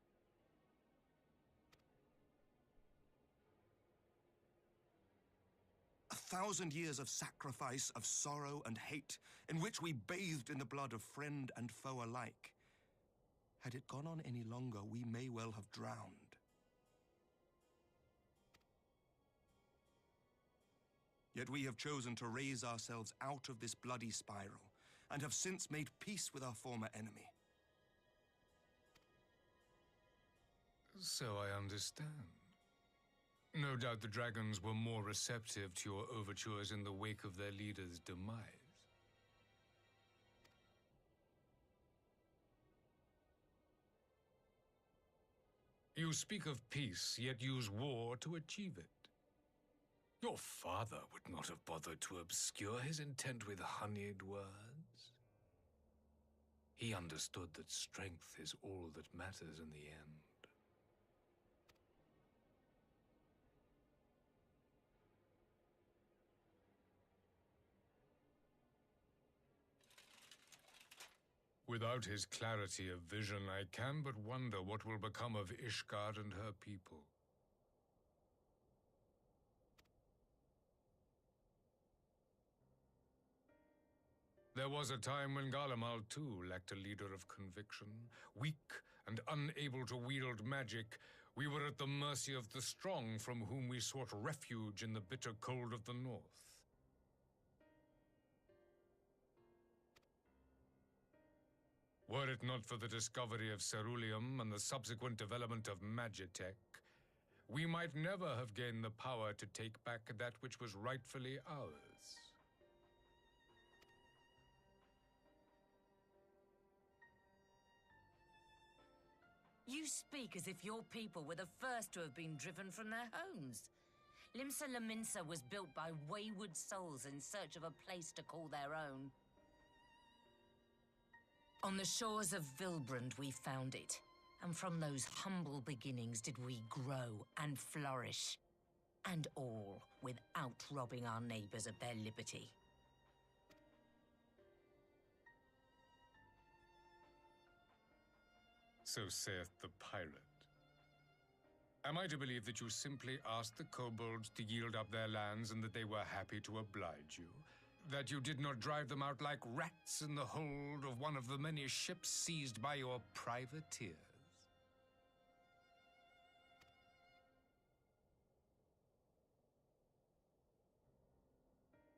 A 1,000 years of sacrifice, of sorrow and hate, in which we bathed in the blood of friend and foe alike. Had it gone on any longer, we may well have drowned. Yet we have chosen to raise ourselves out of this bloody spiral, and have since made peace with our former enemy. So I understand. No doubt the dragons were more receptive to your overtures in the wake of their leader's demise. You speak of peace, yet use war to achieve it. Your father would not have bothered to obscure his intent with honeyed words. He understood that strength is all that matters in the end. Without his clarity of vision, I can but wonder what will become of Ishgard and her people. There was a time when Garlemald too lacked a leader of conviction. Weak and unable to wield magic, we were at the mercy of the strong from whom we sought refuge in the bitter cold of the north. Were it not for the discovery of ceruleum and the subsequent development of magitech, we might never have gained the power to take back that which was rightfully ours. You speak as if your people were the first to have been driven from their homes. Limsa Lominsa was built by wayward souls in search of a place to call their own. On the shores of Vilbrand we found it, and from those humble beginnings did we grow and flourish. And all without robbing our neighbors of their liberty. So saith the pirate. Am I to believe that you simply asked the kobolds to yield up their lands and that they were happy to oblige you? That you did not drive them out like rats in the hold of one of the many ships seized by your privateers?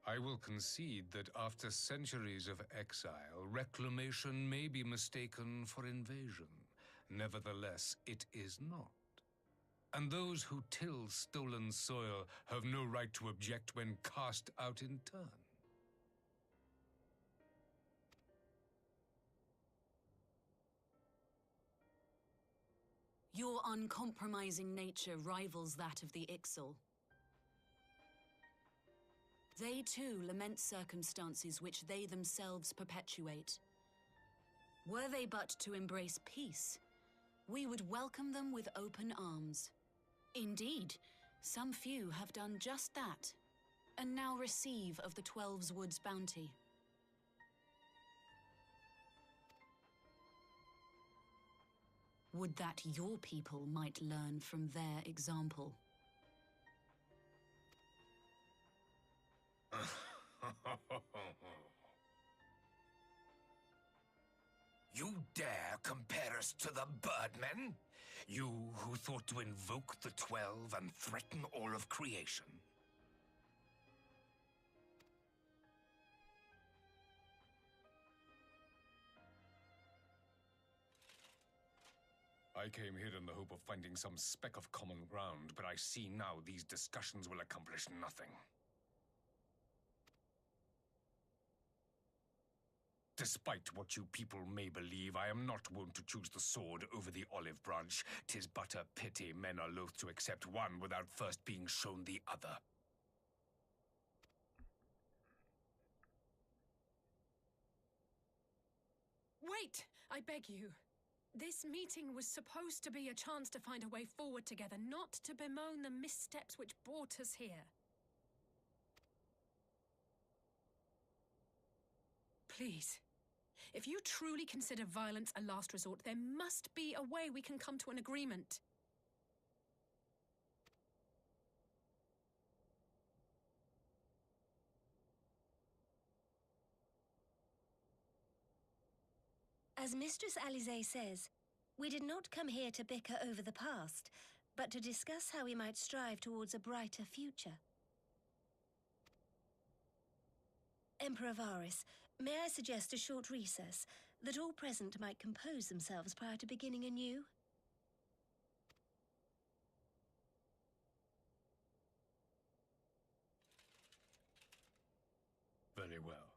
I will concede that after centuries of exile, reclamation may be mistaken for invasion. Nevertheless, it is not. And those who till stolen soil have no right to object when cast out in turn. Your uncompromising nature rivals that of the Ixal. They too lament circumstances which they themselves perpetuate. Were they but to embrace peace, we would welcome them with open arms. Indeed, some few have done just that, and now receive of the Twelve's Wood's bounty. Would that your people might learn from their example. You dare compare us to the Birdmen? You who thought to invoke the 12 and threaten all of creation? I came here in the hope of finding some speck of common ground, but I see now these discussions will accomplish nothing. Despite what you people may believe, I am not wont to choose the sword over the olive branch. 'Tis but a pity men are loath to accept one without first being shown the other. Wait! I beg you. This meeting was supposed to be a chance to find a way forward together, not to bemoan the missteps which brought us here. Please. If you truly consider violence a last resort, there must be a way we can come to an agreement. As Mistress Alize says, we did not come here to bicker over the past, but to discuss how we might strive towards a brighter future. Emperor Varys, may I suggest a short recess, that all present might compose themselves prior to beginning anew? Very well.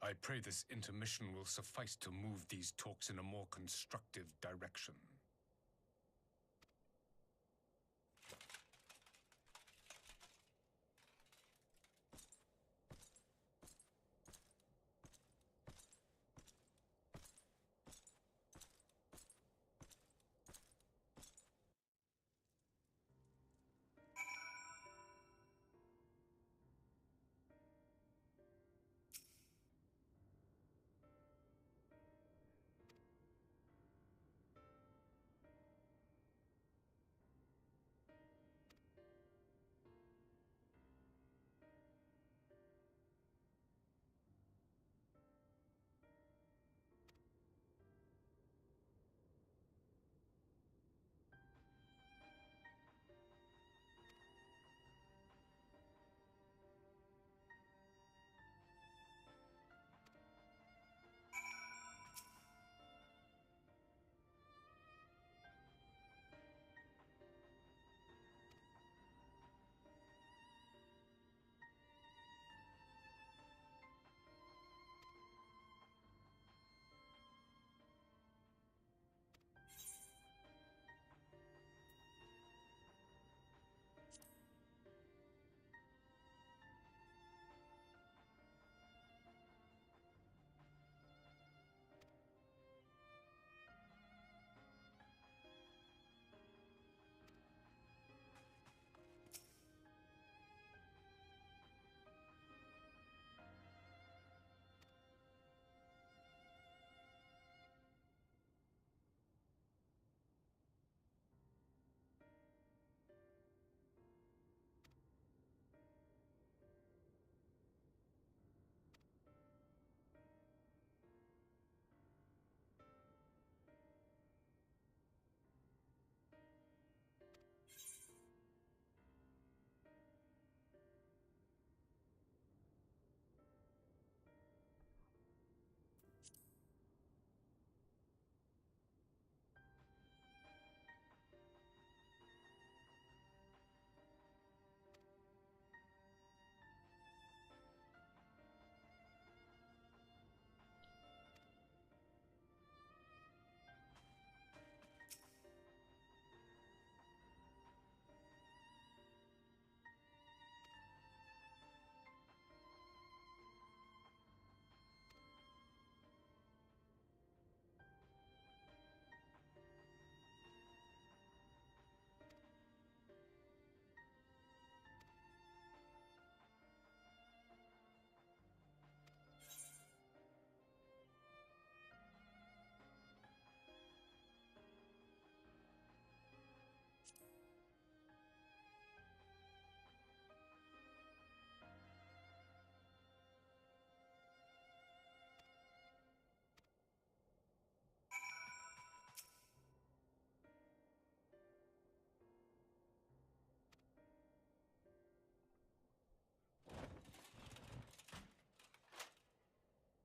I pray this intermission will suffice to move these talks in a more constructive direction.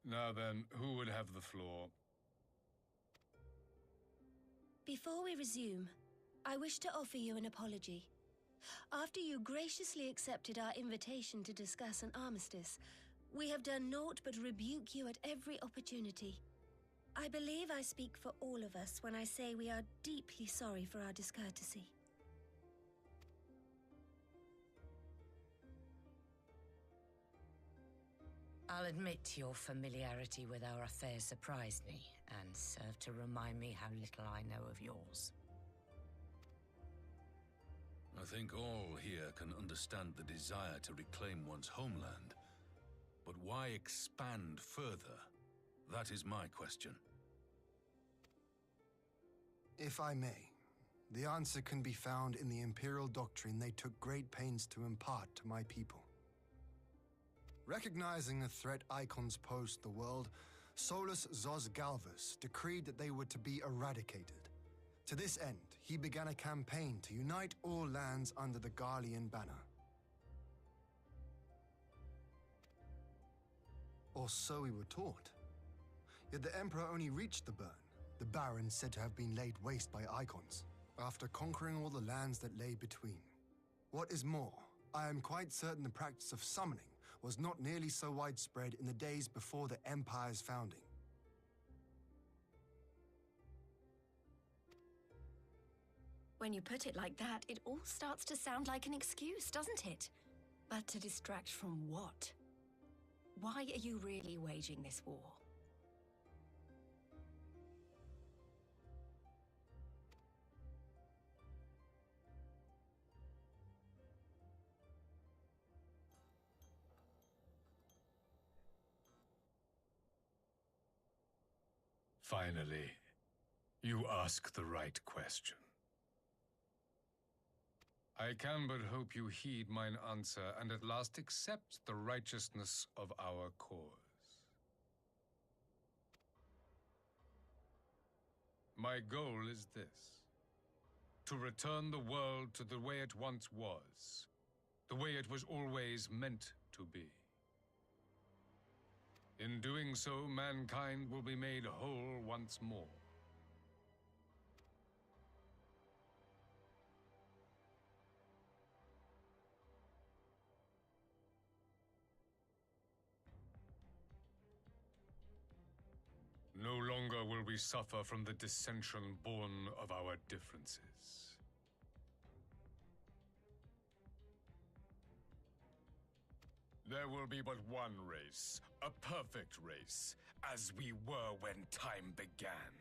Now then, who would have the floor? Before we resume, I wish to offer you an apology. After you graciously accepted our invitation to discuss an armistice, we have done naught but rebuke you at every opportunity. I believe I speak for all of us when I say we are deeply sorry for our discourtesy. I'll admit your familiarity with our affairs surprised me, and served to remind me how little I know of yours. I think all here can understand the desire to reclaim one's homeland. But why expand further? That is my question. If I may, the answer can be found in the Imperial doctrine they took great pains to impart to my people. Recognizing the threat icons pose to the world, Solus Zos Galvus decreed that they were to be eradicated. To this end, he began a campaign to unite all lands under the Garlean banner. Or so we were taught. Yet the Emperor only reached the burn, the Baron said to have been laid waste by icons, after conquering all the lands that lay between. What is more, I am quite certain the practice of summoning was not nearly so widespread in the days before the Empire's founding. When you put it like that, it all starts to sound like an excuse, doesn't it? But to distract from what? Why are you really waging this war? Finally, you ask the right question. I can but hope you heed mine answer, and at last accept the righteousness of our cause. My goal is this: to return the world to the way it once was, the way it was always meant to be. In doing so, mankind will be made whole once more. No longer will we suffer from the dissension born of our differences. There will be but one race, a perfect race, as we were when time began.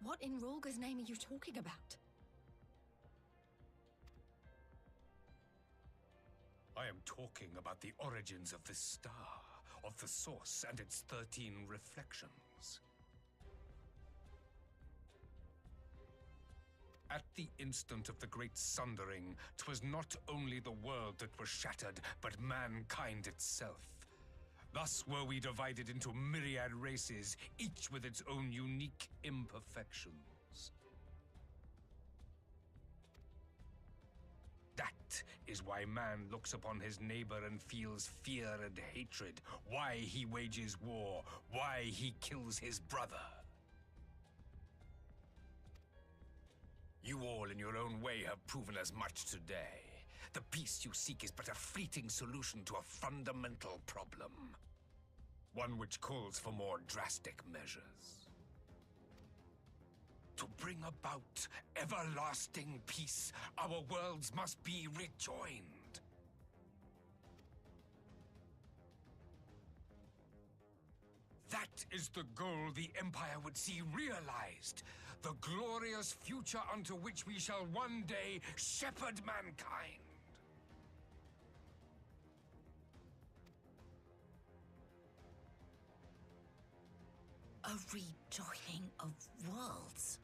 What in Rolga's name are you talking about? I am talking about the origins of this star, of the source and its 13 reflections. At the instant of the great sundering, 'twas not only the world that was shattered, but mankind itself. Thus were we divided into myriad races, each with its own unique imperfections. That is why man looks upon his neighbor and feels fear and hatred, why he wages war, why he kills his brother. You all in your own way have proven as much today. The peace you seek is but a fleeting solution to a fundamental problem. One which calls for more drastic measures. To bring about everlasting peace, our worlds must be rejoined. That is the goal the Empire would see realized. The glorious future unto which we shall one day shepherd mankind. A rejoining of worlds.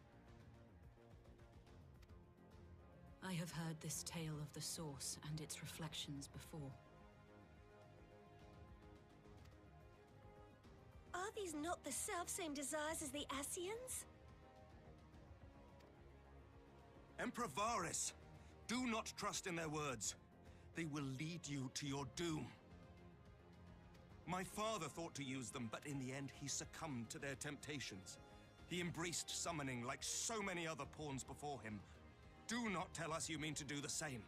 I have heard this tale of the Source and its reflections before. Are these not the self-same desires as the Ascians? Emperor Varys, do not trust in their words. They will lead you to your doom. My father thought to use them, but in the end he succumbed to their temptations. He embraced summoning like so many other pawns before him. Do not tell us you mean to do the same.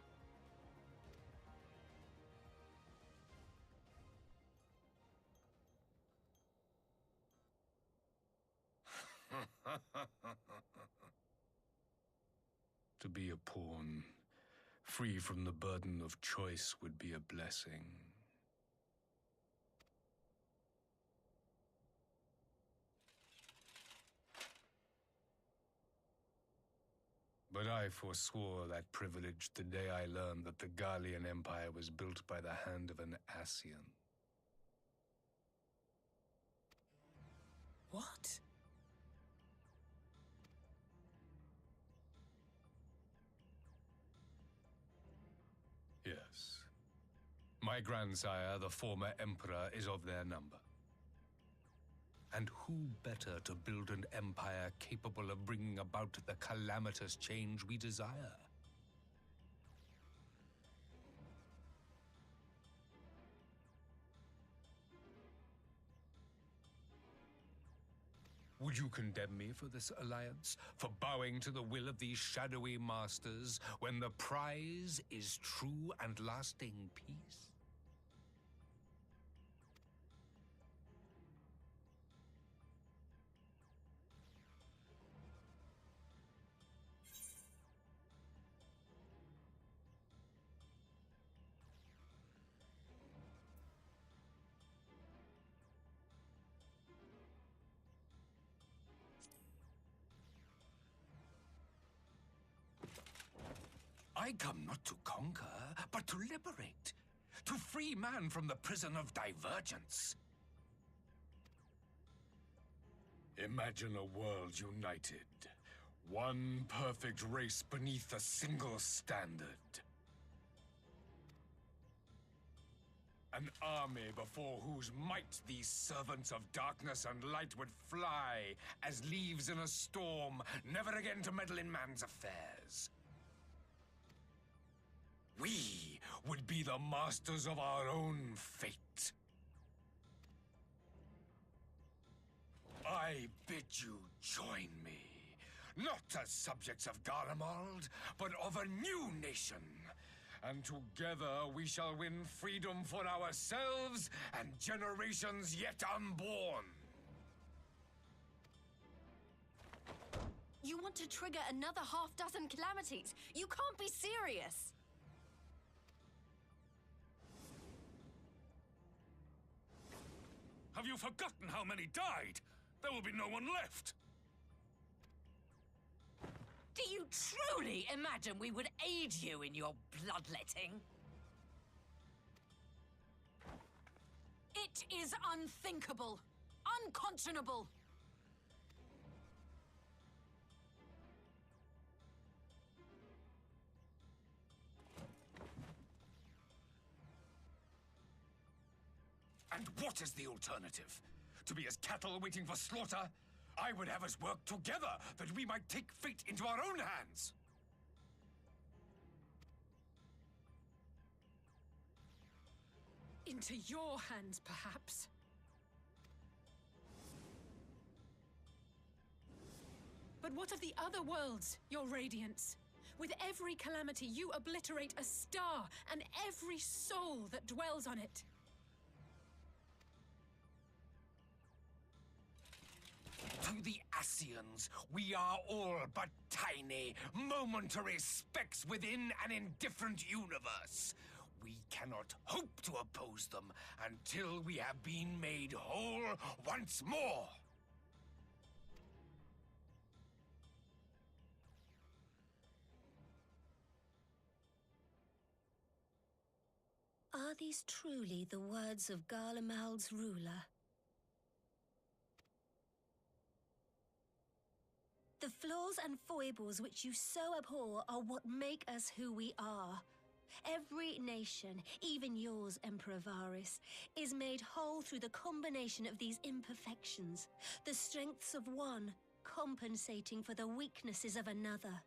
To be a pawn, free from the burden of choice, would be a blessing. But I forswore that privilege the day I learned that the Garlean Empire was built by the hand of an Ascian. What? Yes. My grandsire, the former emperor, is of their number. And who better to build an empire capable of bringing about the calamitous change we desire? Would you condemn me for this alliance? For bowing to the will of these shadowy masters when the prize is true and lasting peace? I come not to conquer, but to liberate. To free man from the prison of divergence. Imagine a world united. One perfect race beneath a single standard. An army before whose might these servants of darkness and light would fly as leaves in a storm, never again to meddle in man's affairs. We would be the masters of our own fate. I bid you join me, not as subjects of Garlemald, but of a new nation. And together we shall win freedom for ourselves and generations yet unborn. You want to trigger another half-dozen calamities? You can't be serious! Have you forgotten how many died? There will be no one left. Do you truly imagine we would aid you in your bloodletting? It is unthinkable, unconscionable. And what is the alternative? To be as cattle waiting for slaughter? I would have us work together, that we might take fate into our own hands. Into your hands, perhaps. But what of the other worlds, your radiance? With every calamity, you obliterate a star and every soul that dwells on it. To the Ascians, we are all but tiny, momentary specks within an indifferent universe. We cannot hope to oppose them until we have been made whole once more. Are these truly the words of Garlemald's ruler? The flaws and foibles which you so abhor are what make us who we are. Every nation, even yours, Emperor Varys, is made whole through the combination of these imperfections, the strengths of one compensating for the weaknesses of another.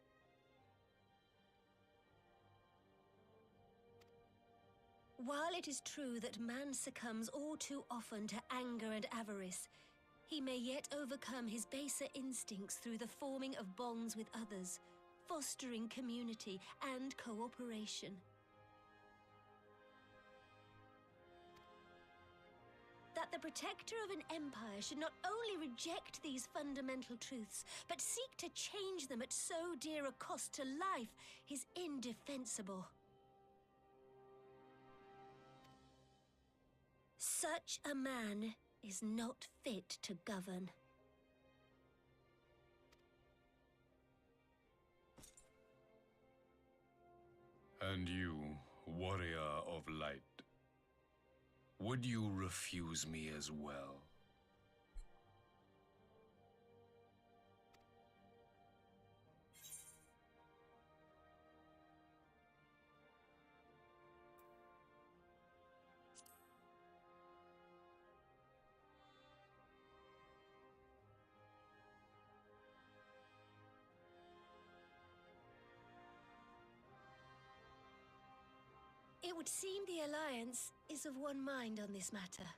While it is true that man succumbs all too often to anger and avarice, he may yet overcome his baser instincts through the forming of bonds with others, fostering community and cooperation. That the protector of an empire should not only reject these fundamental truths, but seek to change them at so dear a cost to life is indefensible. Such a man is not fit to govern. And you, warrior of light, would you refuse me as well? It would seem the Alliance is of one mind on this matter.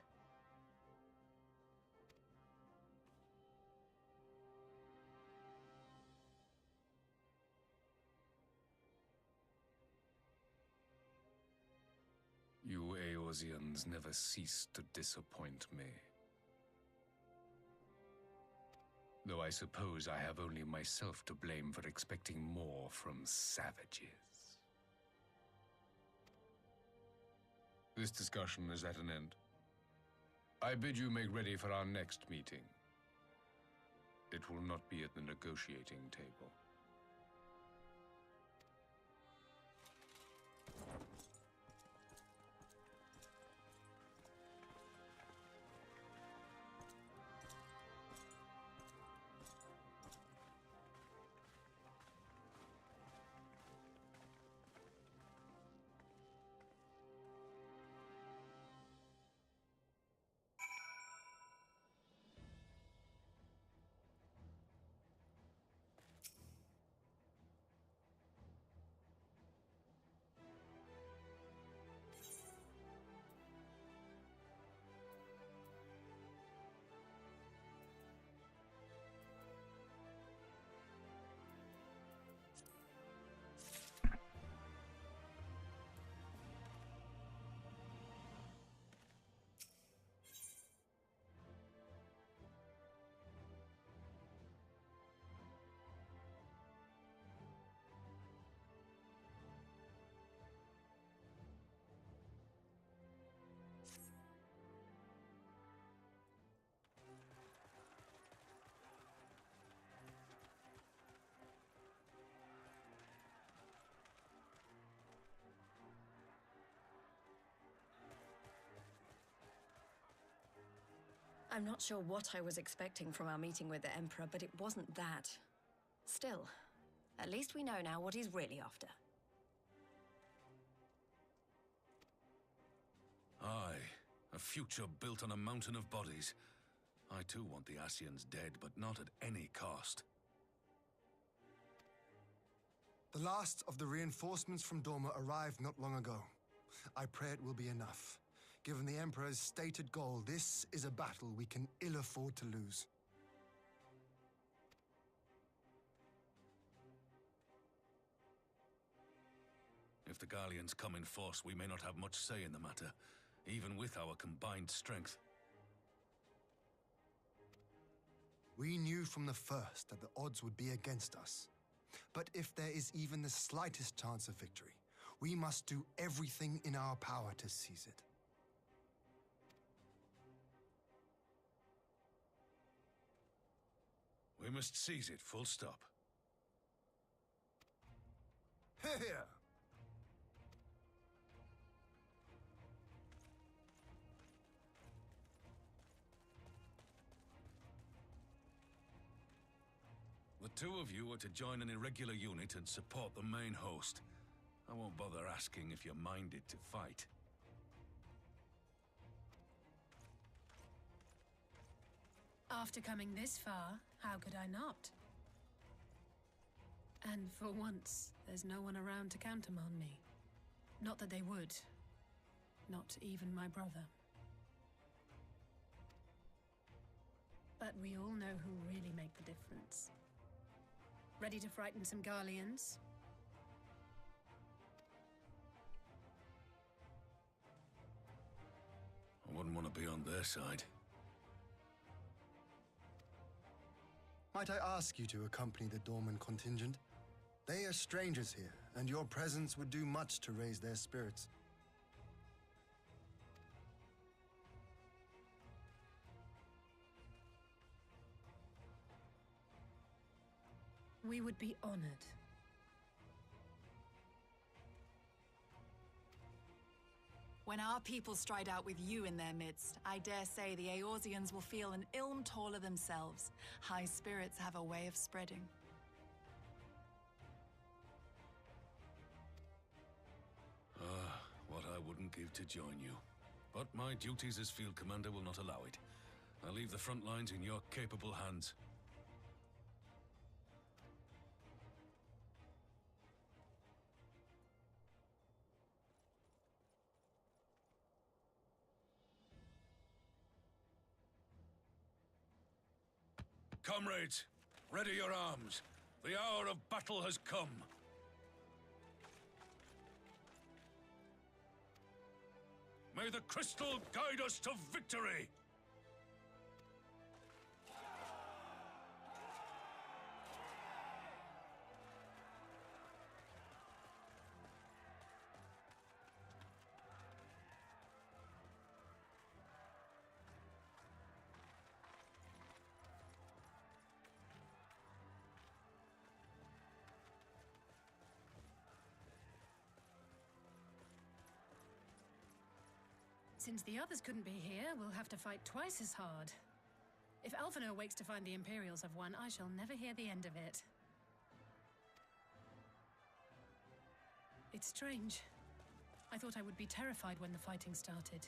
You Eorzeans never cease to disappoint me. Though I suppose I have only myself to blame for expecting more from savages. This discussion is at an end. I bid you make ready for our next meeting. It will not be at the negotiating table. I'm not sure what I was expecting from our meeting with the Emperor, but it wasn't that. Still, at least we know now what he's really after. Aye, a future built on a mountain of bodies. I too want the Ascians dead, but not at any cost. The last of the reinforcements from Dorma arrived not long ago. I pray it will be enough. Given the Emperor's stated goal, this is a battle we can ill afford to lose. If the Gallians come in force, we may not have much say in the matter, even with our combined strength. We knew from the first that the odds would be against us. But if there is even the slightest chance of victory, we must do everything in our power to seize it. We must seize it, full stop. Here! The two of you are to join an irregular unit and support the main host. I won't bother asking if you're minded to fight. After coming this far, how could I not? And for once, there's no one around to countermand me. Not that they would. Not even my brother. But we all know who really make the difference. Ready to frighten some Garleans? I wouldn't want to be on their side. Might I ask you to accompany the Dorman contingent? They are strangers here, and your presence would do much to raise their spirits. We would be honored. When our people stride out with you in their midst, I dare say the Eorzeans will feel an ilm taller themselves. High spirits have a way of spreading. What I wouldn't give to join you. But my duties as field commander will not allow it. I leave the front lines in your capable hands. Comrades, ready your arms. The hour of battle has come. May the crystal guide us to victory! Since the others couldn't be here, we'll have to fight twice as hard. If Alphinaud wakes to find the Imperials have won, I shall never hear the end of it. It's strange. I thought I would be terrified when the fighting started.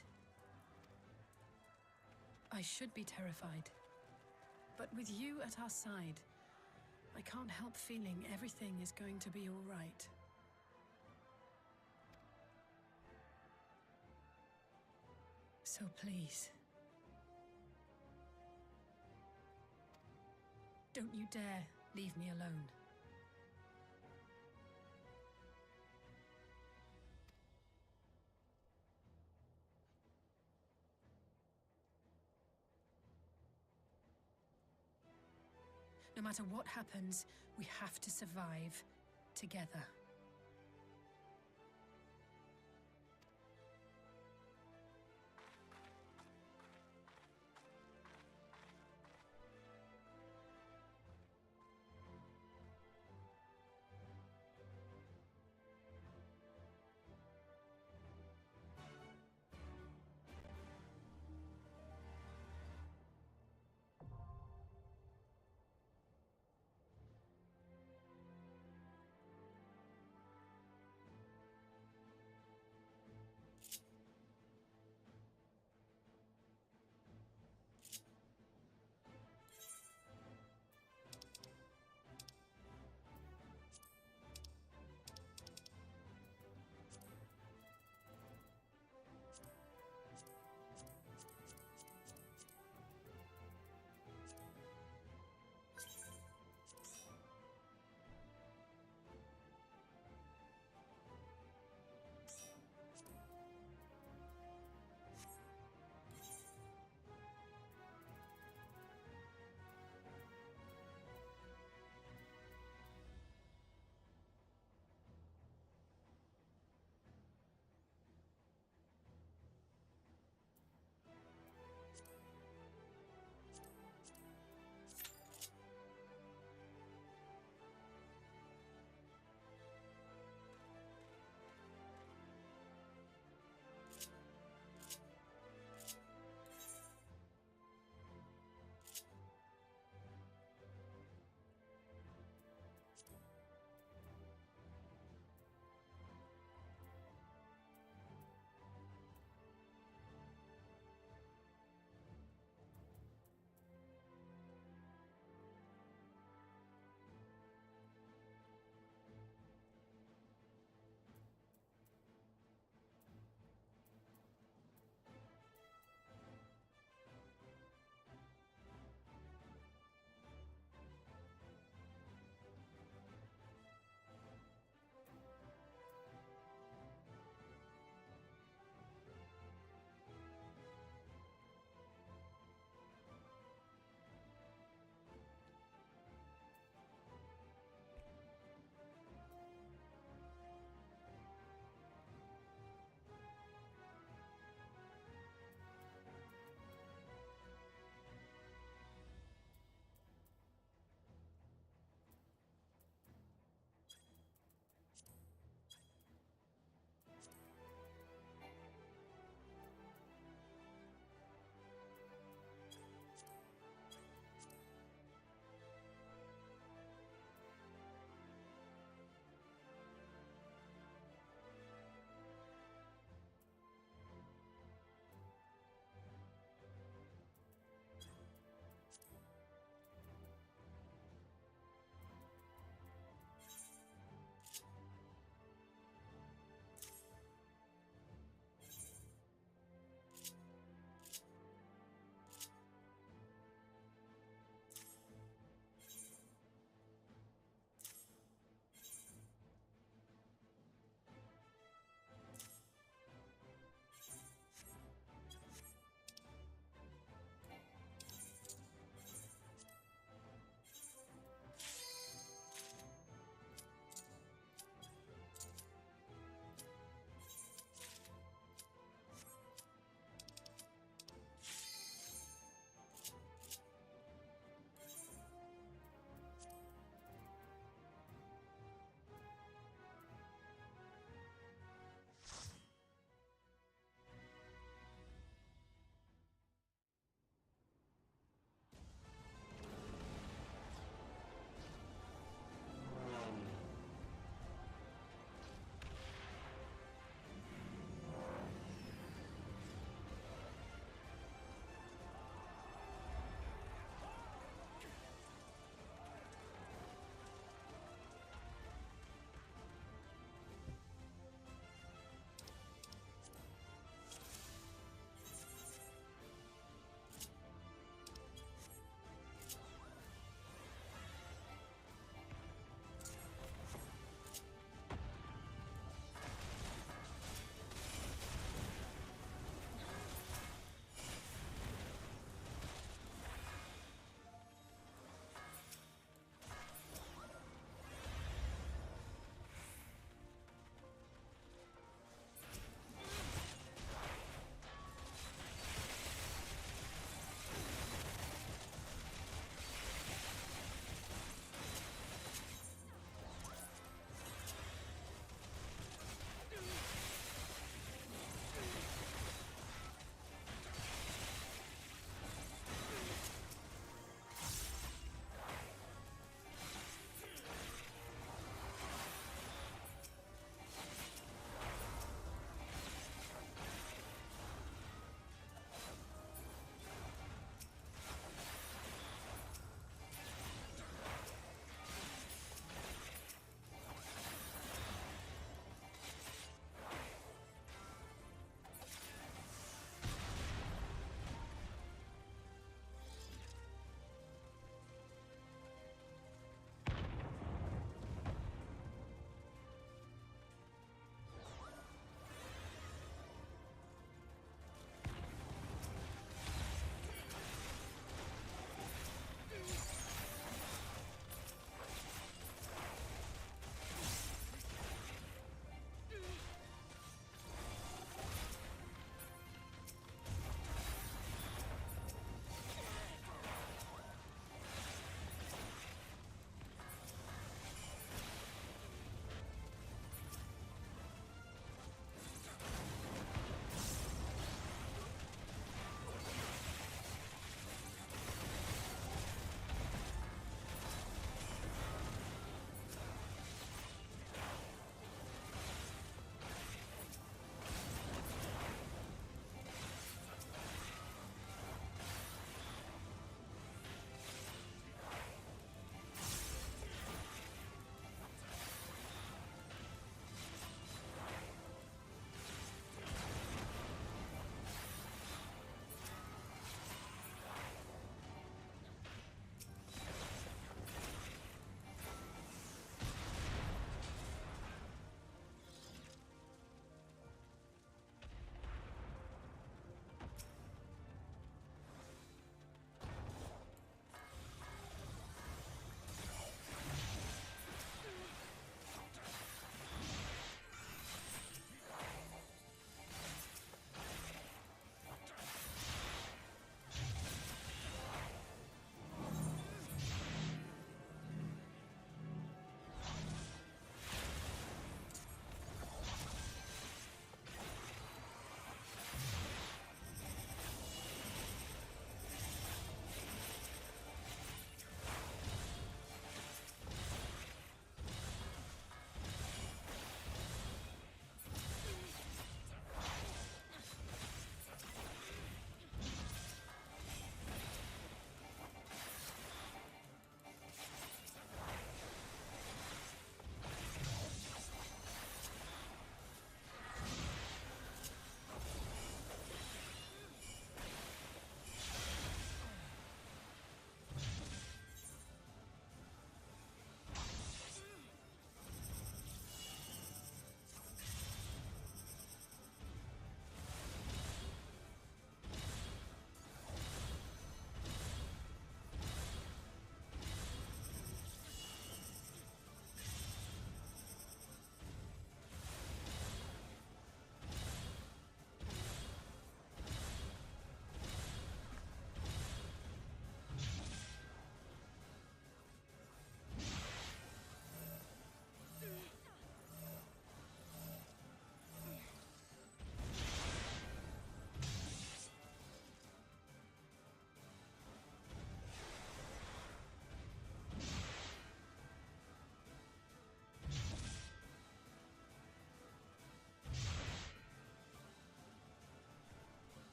I should be terrified. But with you at our side, I can't help feeling everything is going to be all right. So please, don't you dare leave me alone. No matter what happens, we have to survive together.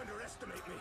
underestimate me.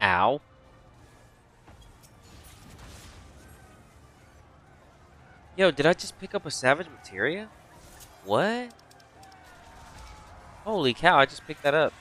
Ow. Yo, did I just pick up a Savage Materia? What? Holy cow, I just picked that up.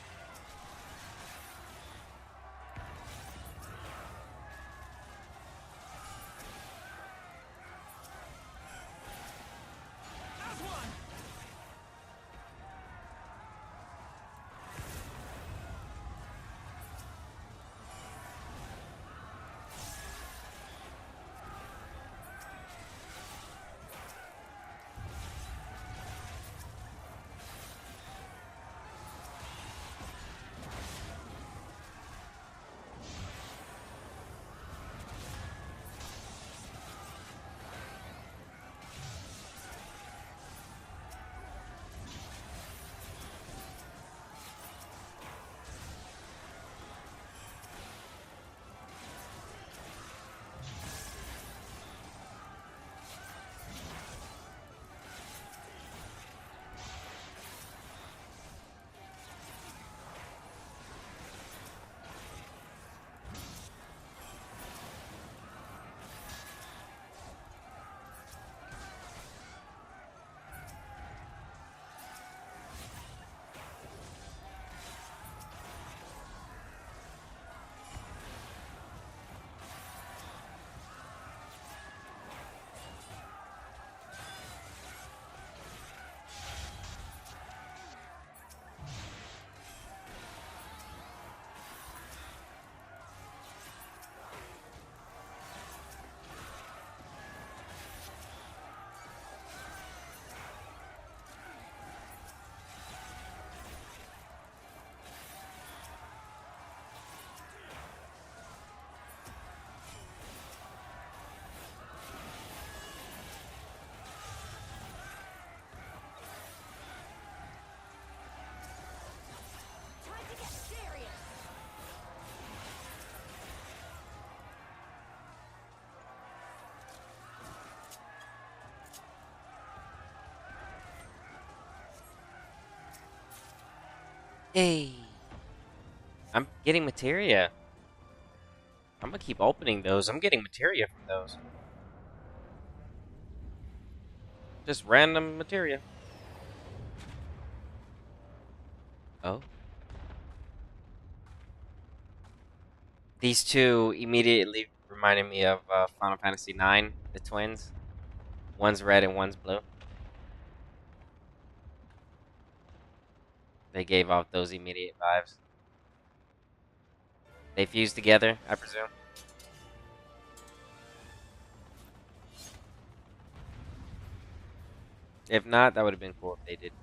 Hey. I'm getting materia. I'm gonna keep opening those. I'm getting materia from those. Just random materia. Oh. These two immediately reminded me of Final Fantasy IX, the twins. One's red and one's blue. They gave off those immediate vibes. They fused together, I presume. If not, that would have been cool if they did.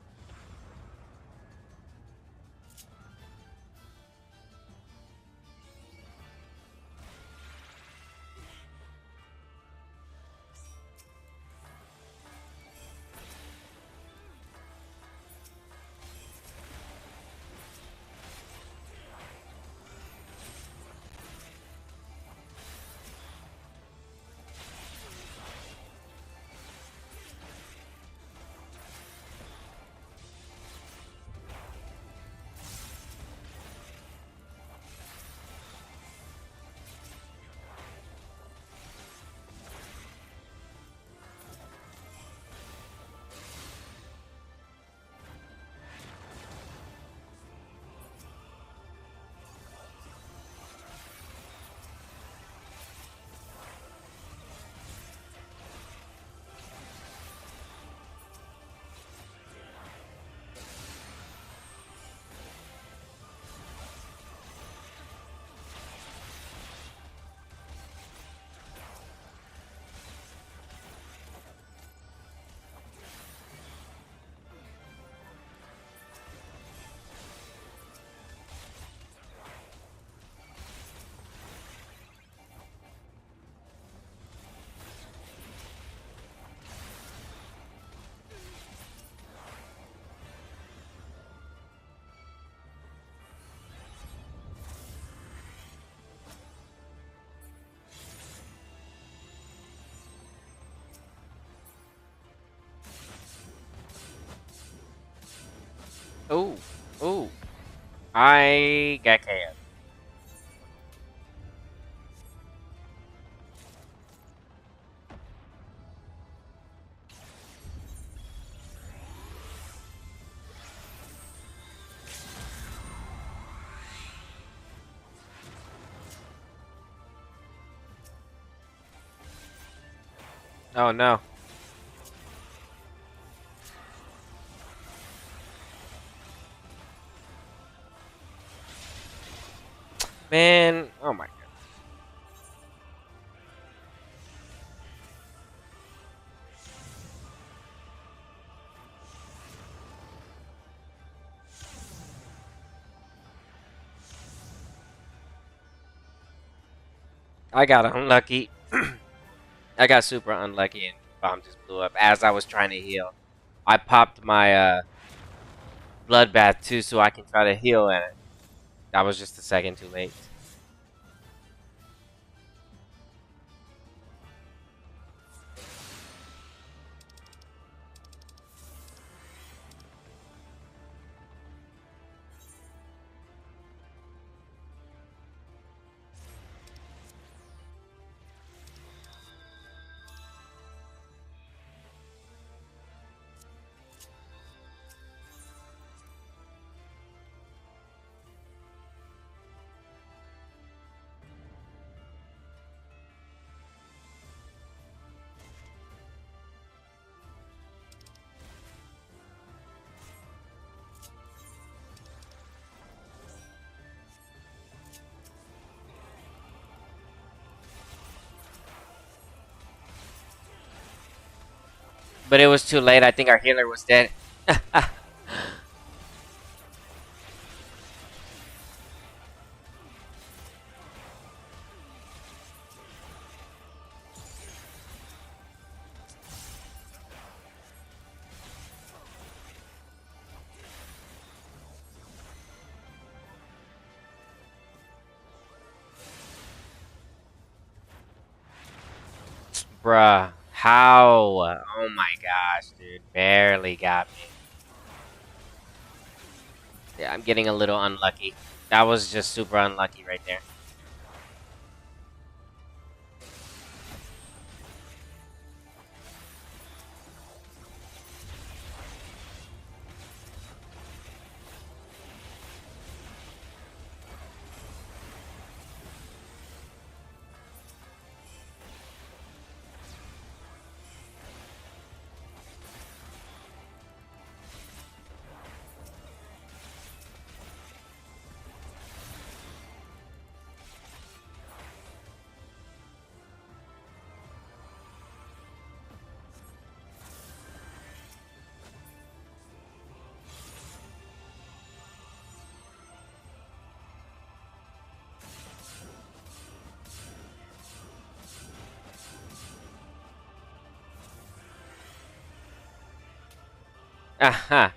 Ooh, ooh. I got KO. Oh no. Man, oh my god. I got unlucky. I got super unlucky and bomb just blew up as I was trying to heal. I popped my bloodbath too so I can try to heal and that was just a second too late. But it was too late. I think our healer was dead. Bruh. How? Oh my gosh, dude. Barely got me. Yeah, I'm getting a little unlucky. That was just super unlucky right there. Aha.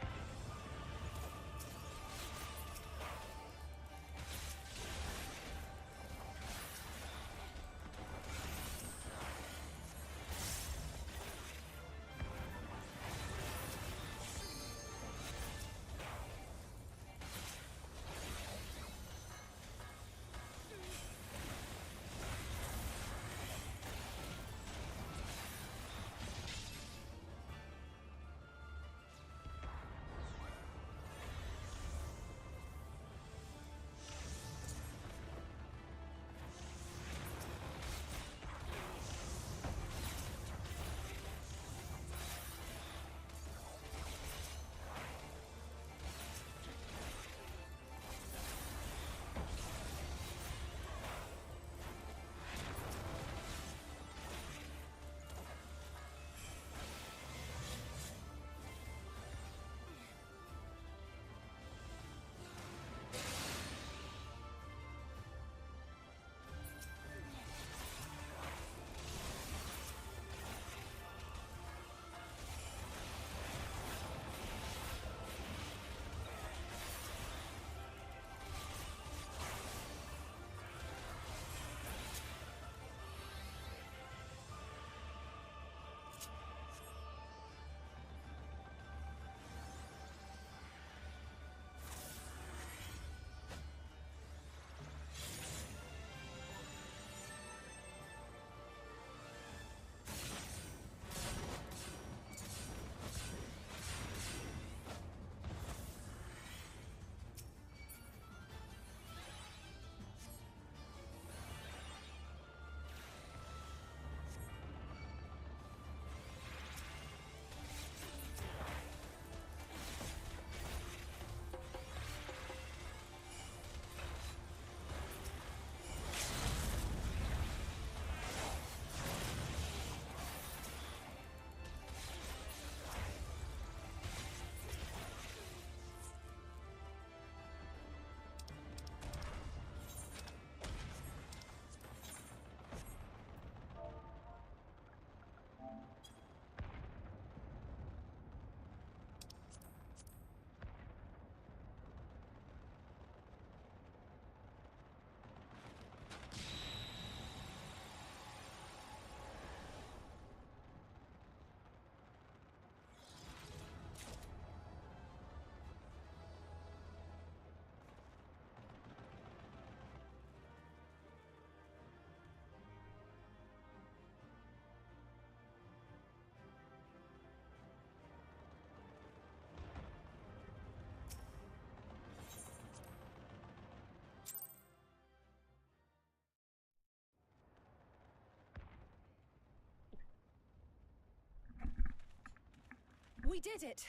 We did it!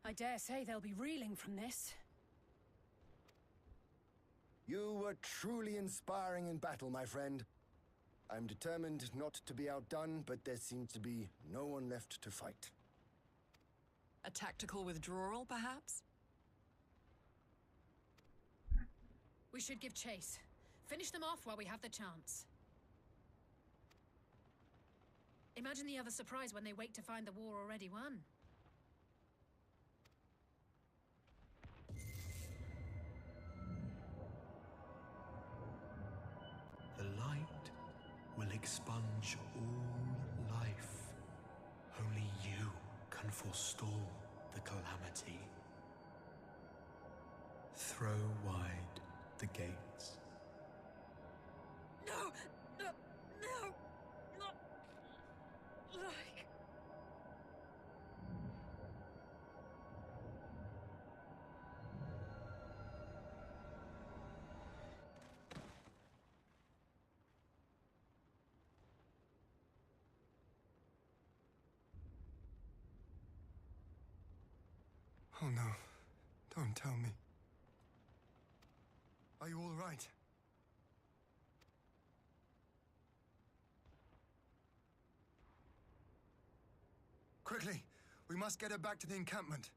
I dare say they'll be reeling from this. You were truly inspiring in battle, my friend. I'm determined not to be outdone, but there seems to be no one left to fight. A tactical withdrawal, perhaps? We should give chase. Finish them off while we have the chance. Imagine the other surprise when they wake to find the war already won. The light will expunge all life. Only you can forestall the calamity. Throw wide the gates. No! No! No! Not like... Oh no, don't tell me. Are you all right? Quickly, we must get her back to the encampment.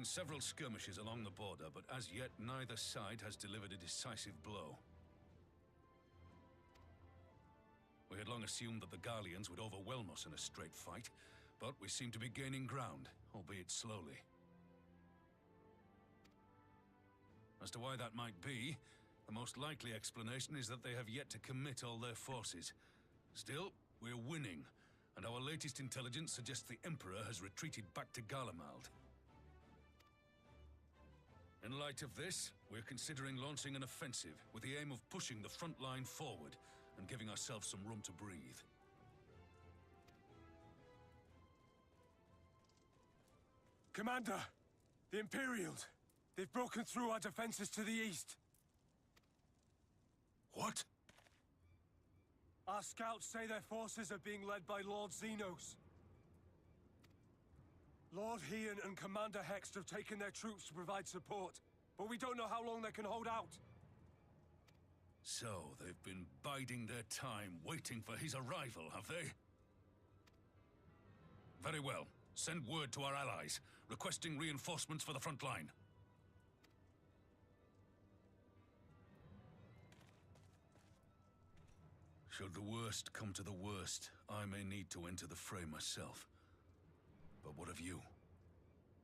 been several skirmishes along the border, but as yet neither side has delivered a decisive blow. We had long assumed that the Garleans would overwhelm us in a straight fight, but we seem to be gaining ground, albeit slowly. As to why that might be, the most likely explanation is that they have yet to commit all their forces. Still, we're winning, and our latest intelligence suggests the Emperor has retreated back to Garlemald. In light of this, we're considering launching an offensive with the aim of pushing the front line forward and giving ourselves some room to breathe. Commander! The Imperials! They've broken through our defenses to the east. What? Our scouts say their forces are being led by Lord Xenos. Lord Hien and Commander Hext have taken their troops to provide support, but we don't know how long they can hold out. So, they've been biding their time, waiting for his arrival, have they? Very well. Send word to our allies, requesting reinforcements for the front line. Should the worst come to the worst, I may need to enter the fray myself. But what of you?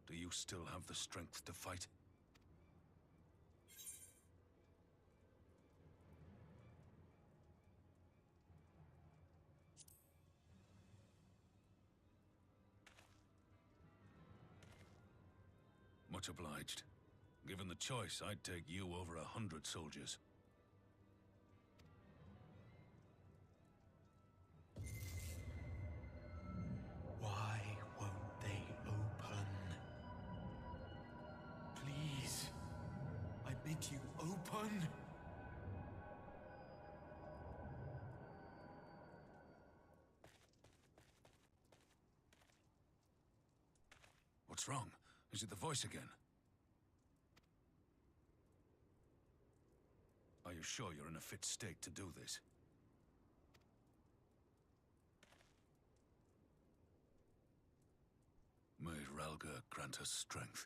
Do you still have the strength to fight? Much obliged. Given the choice, I'd take you over 100 soldiers. Why won't they open? Please, I bid you open. What's wrong? Is it the voice again? Are you sure you're in a fit state to do this? May Ralga grant us strength.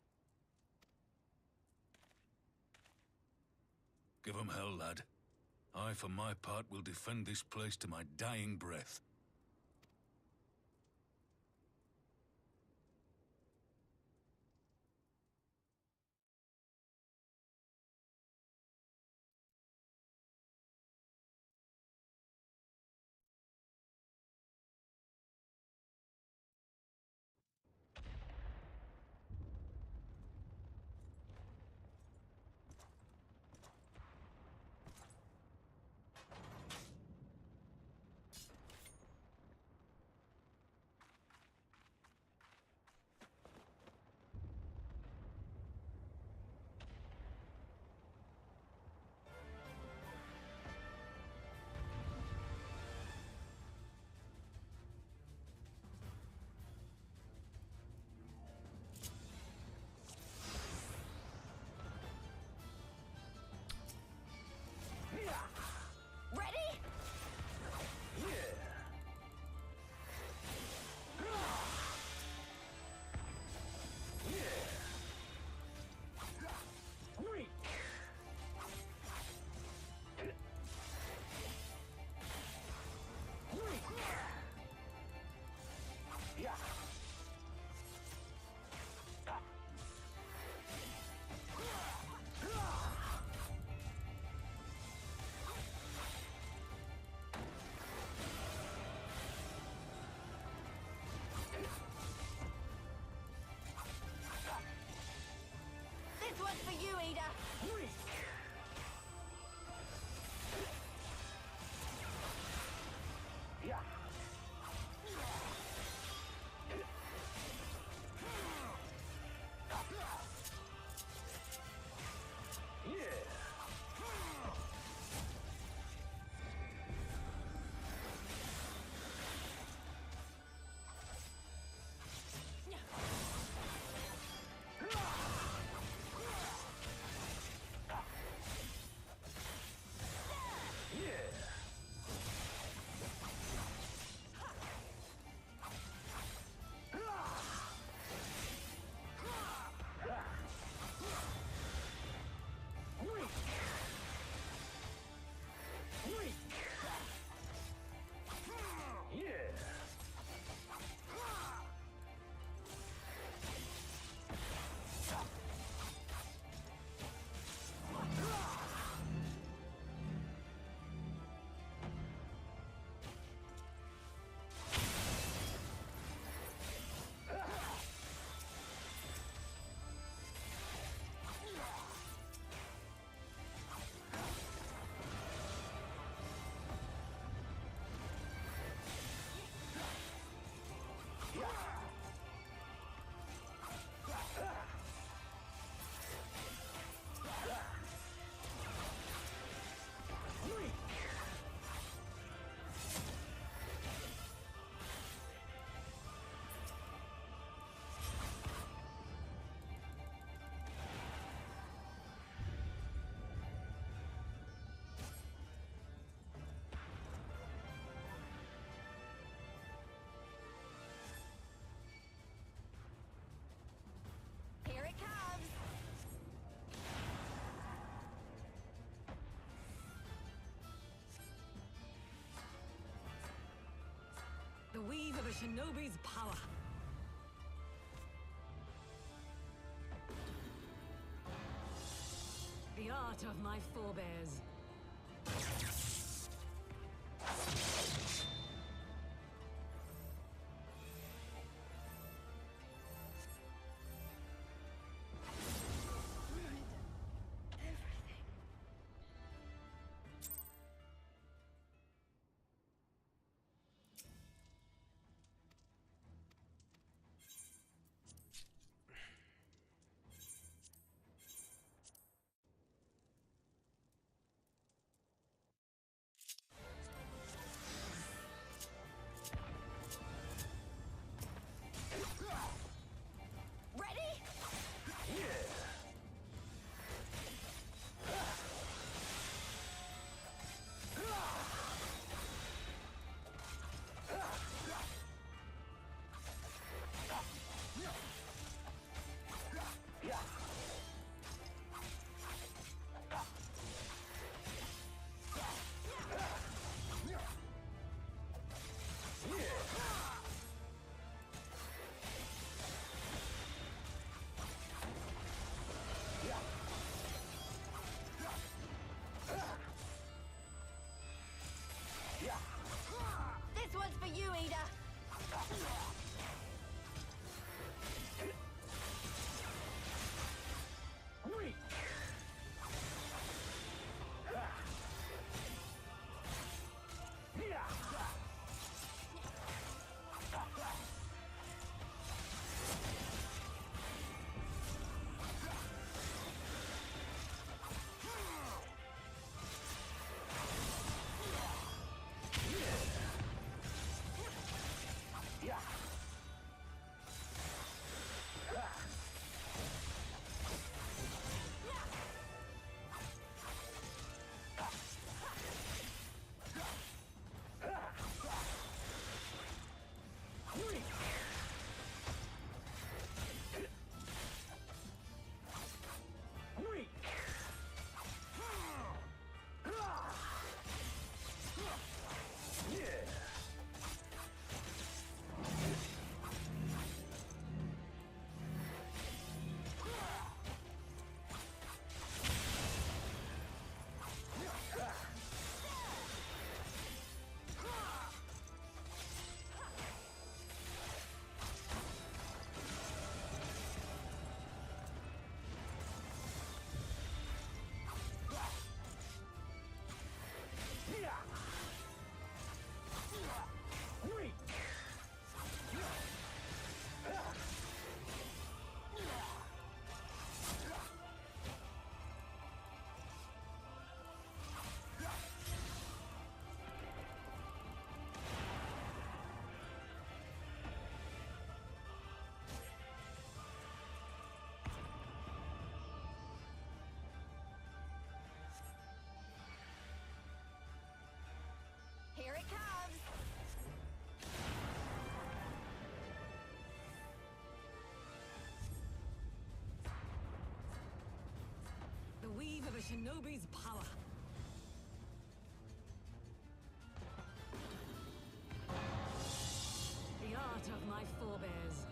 Give 'em hell, lad. I, for my part, will defend this place to my dying breath. weave of a shinobi's power. The art of my forebears. This one's for you, Ida. Here it comes! The weave of a shinobi's power. The art of my forebears.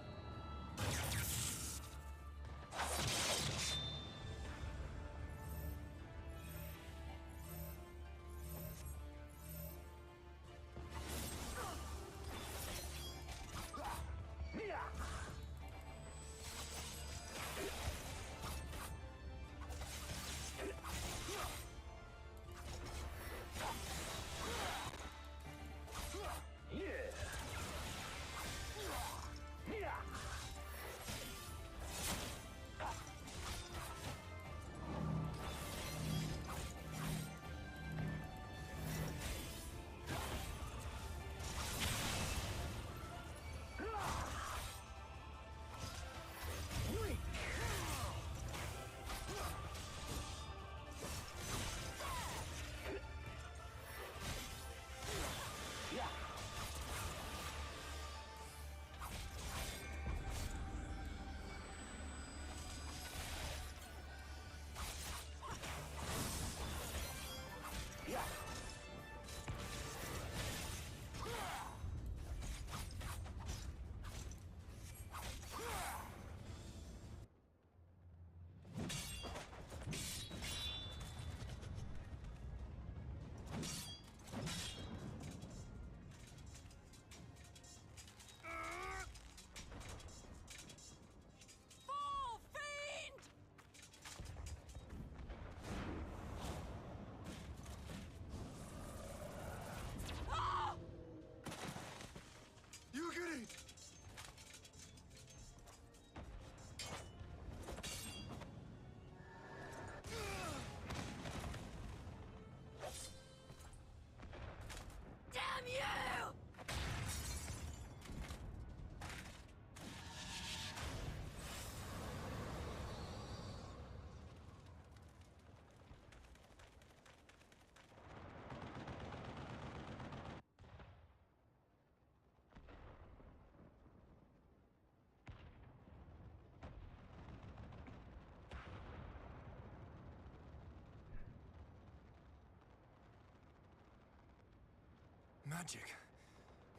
Magic?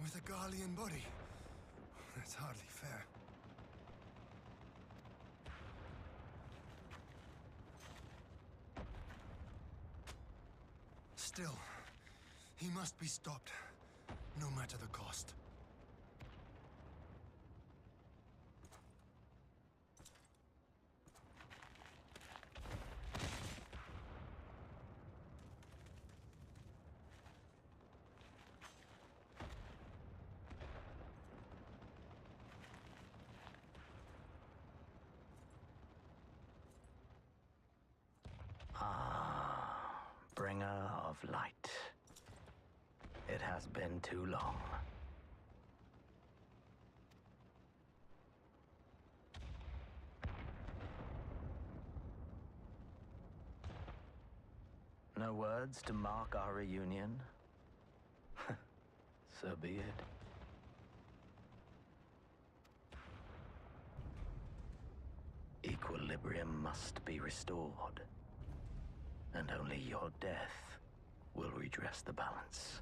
With a Garlean body? That's hardly fair. Still, he must be stopped, no matter the cost. Bringer of light. It has been too long. No words to mark our reunion? So be it. Equilibrium must be restored. And only your death will redress the balance.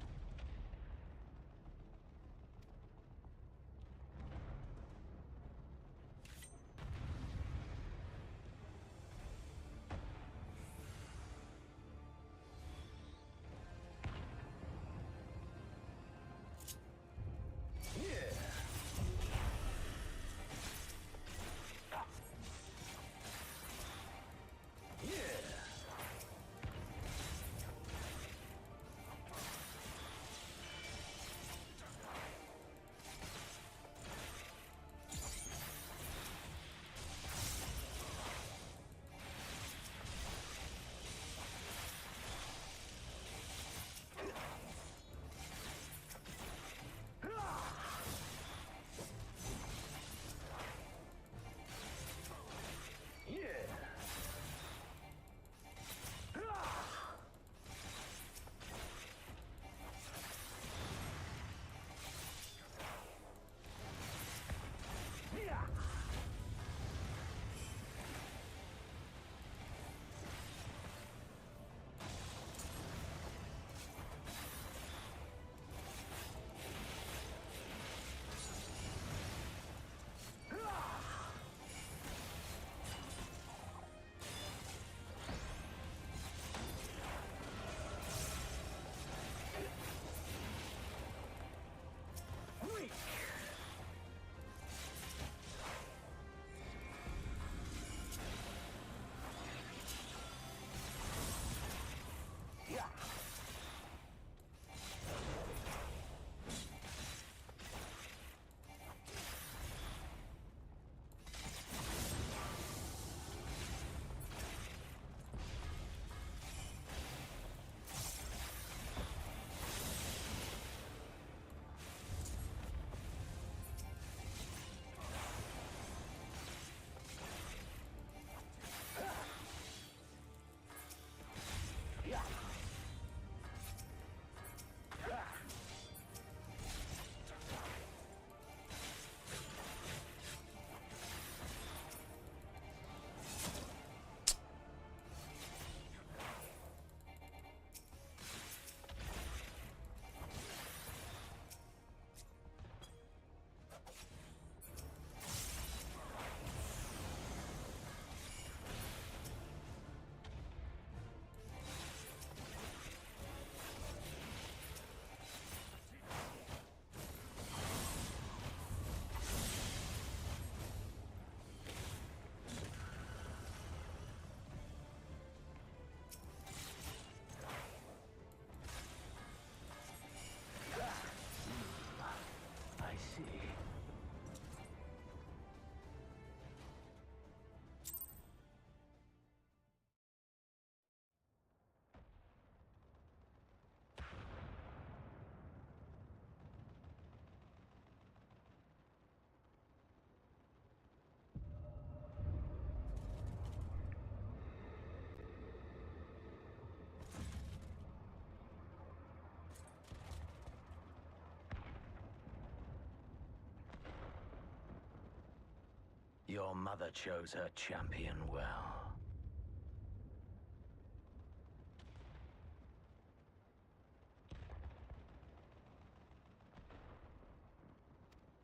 Your mother chose her champion well.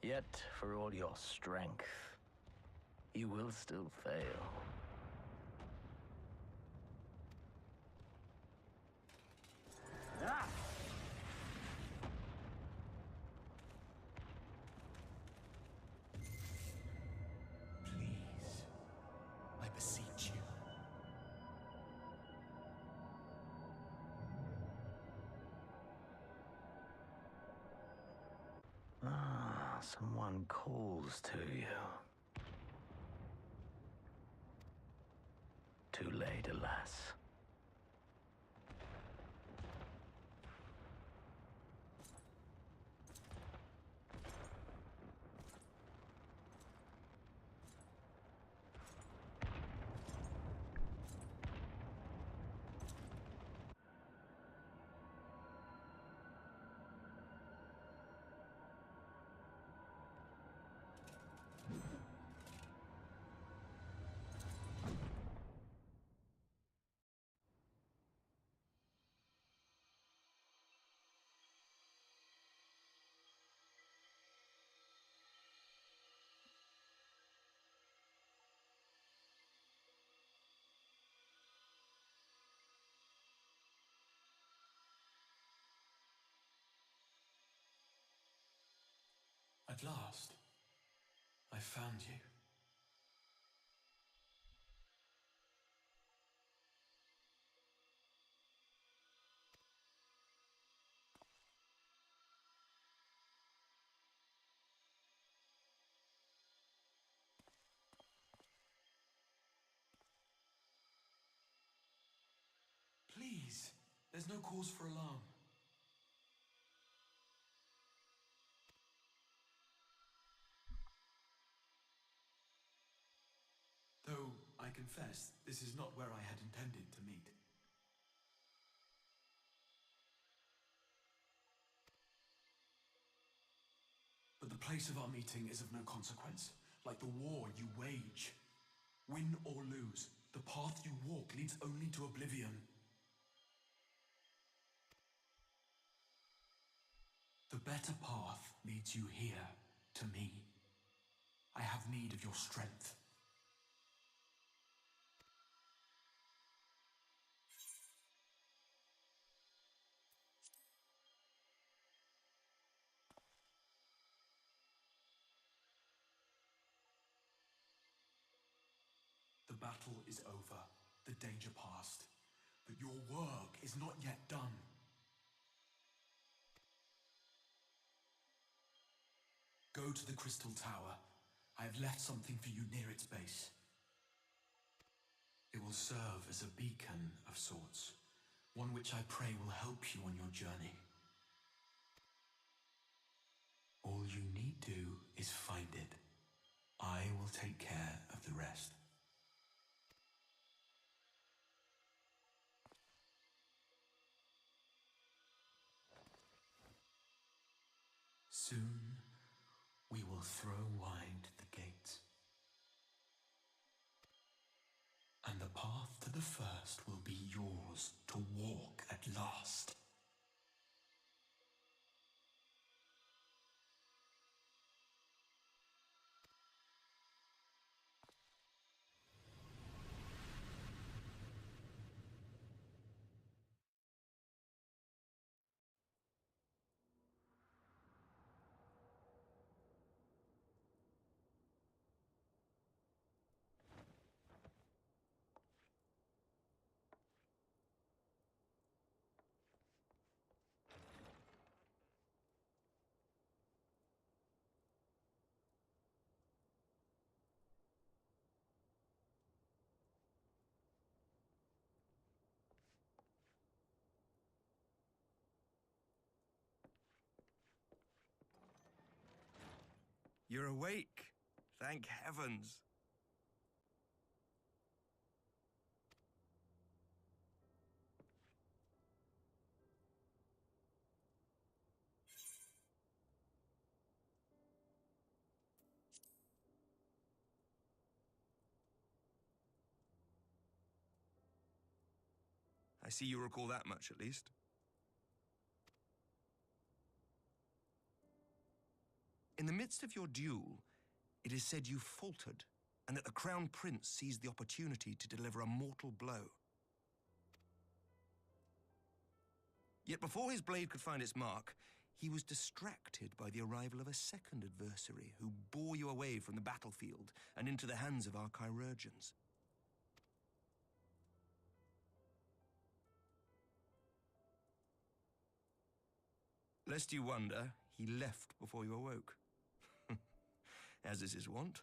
Yet, for all your strength, you will still fail. Please, I beseech you. Ah, someone calls to you. Too late, alas. At last, I found you. Please, there's no cause for alarm. Though, I confess, this is not where I had intended to meet. But the place of our meeting is of no consequence, like the war you wage. Win or lose, the path you walk leads only to oblivion. The better path leads you here, to me. I have need of your strength. The battle is over, the danger past, but your work is not yet done. Go to the Crystal Tower. I have left something for you near its base. It will serve as a beacon of sorts, one which I pray will help you on your journey. All you need do is find it. I will take care of the rest. Soon, we will throw wide the gates. And the path to the first will be yours to walk at last. You're awake. Thank heavens. I see you recall that much, at least. In the midst of your duel, it is said you faltered, and that the Crown Prince seized the opportunity to deliver a mortal blow. Yet before his blade could find its mark, he was distracted by the arrival of a second adversary who bore you away from the battlefield and into the hands of our chirurgeons. Lest you wonder, he left before you awoke. As is his wont.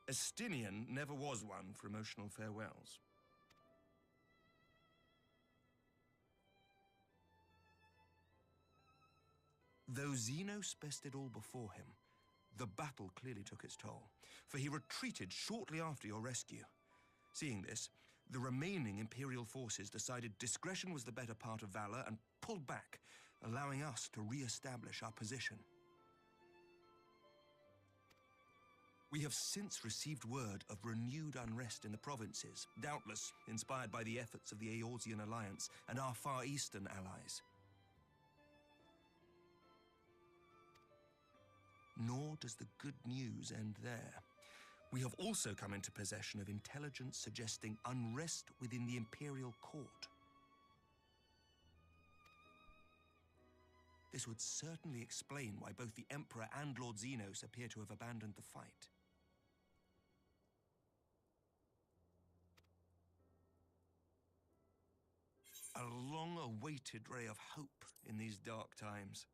Estinian never was one for emotional farewells. Though Xenos bested all before him, the battle clearly took its toll, for he retreated shortly after your rescue. Seeing this, the remaining Imperial forces decided discretion was the better part of valor and pulled back, allowing us to re-establish our position. We have since received word of renewed unrest in the provinces, doubtless inspired by the efforts of the Eorzean Alliance and our Far Eastern allies. Nor does the good news end there. We have also come into possession of intelligence suggesting unrest within the Imperial Court. This would certainly explain why both the Emperor and Lord Xenos appear to have abandoned the fight. A long-awaited ray of hope in these dark times.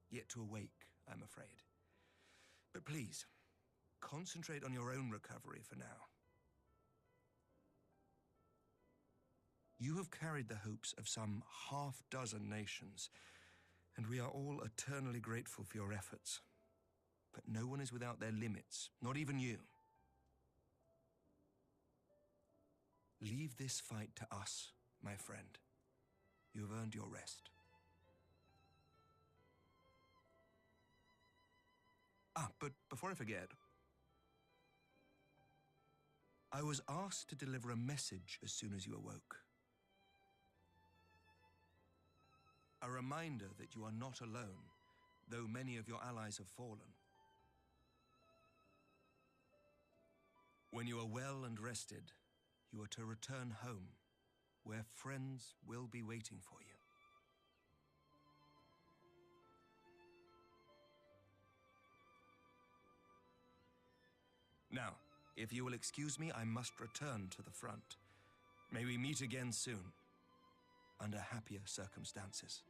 Yet to awake, I'm afraid. But please, concentrate on your own recovery for now. You have carried the hopes of some half-dozen nations, and we are all eternally grateful for your efforts. But no one is without their limits, not even you. Leave this fight to us, my friend. You have earned your rest. But before I forget, I was asked to deliver a message as soon as you awoke. A reminder that you are not alone, though many of your allies have fallen. When you are well and rested, you are to return home, where friends will be waiting for you. Now, if you will excuse me, I must return to the front. May we meet again soon, under happier circumstances.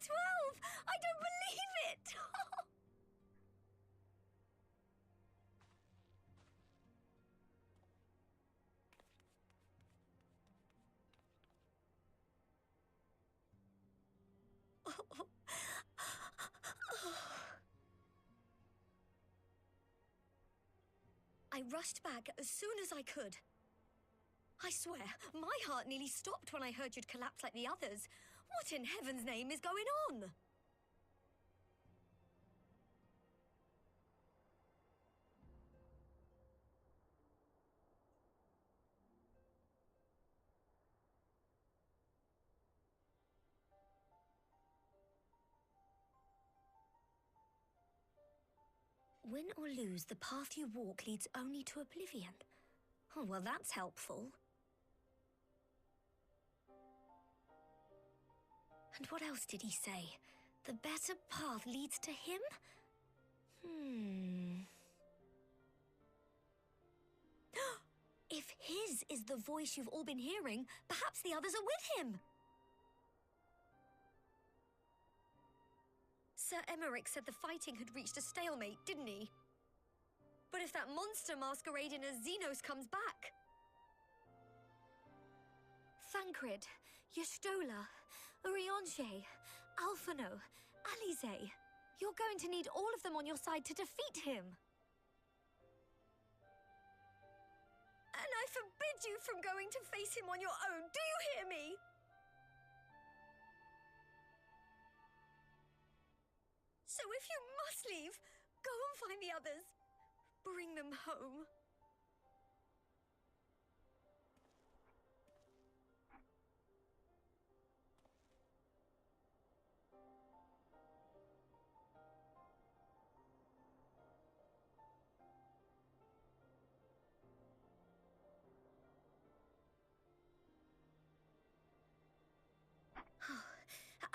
12! I don't believe it! I rushed back as soon as I could. I swear, my heart nearly stopped when I heard you'd collapse like the others. What in heaven's name is going on? Win or lose, the path you walk leads only to oblivion. Oh, well, that's helpful. And what else did he say? The better path leads to him? If his is the voice you've all been hearing, perhaps the others are with him. Sir Emmerich said the fighting had reached a stalemate, didn't he? But if that monster masquerading as Xenos comes back... Thancred, Yestola, Urianger, Alphano, Alize. You're going to need all of them on your side to defeat him. And I forbid you from going to face him on your own, do you hear me? So if you must leave, go and find the others. Bring them home.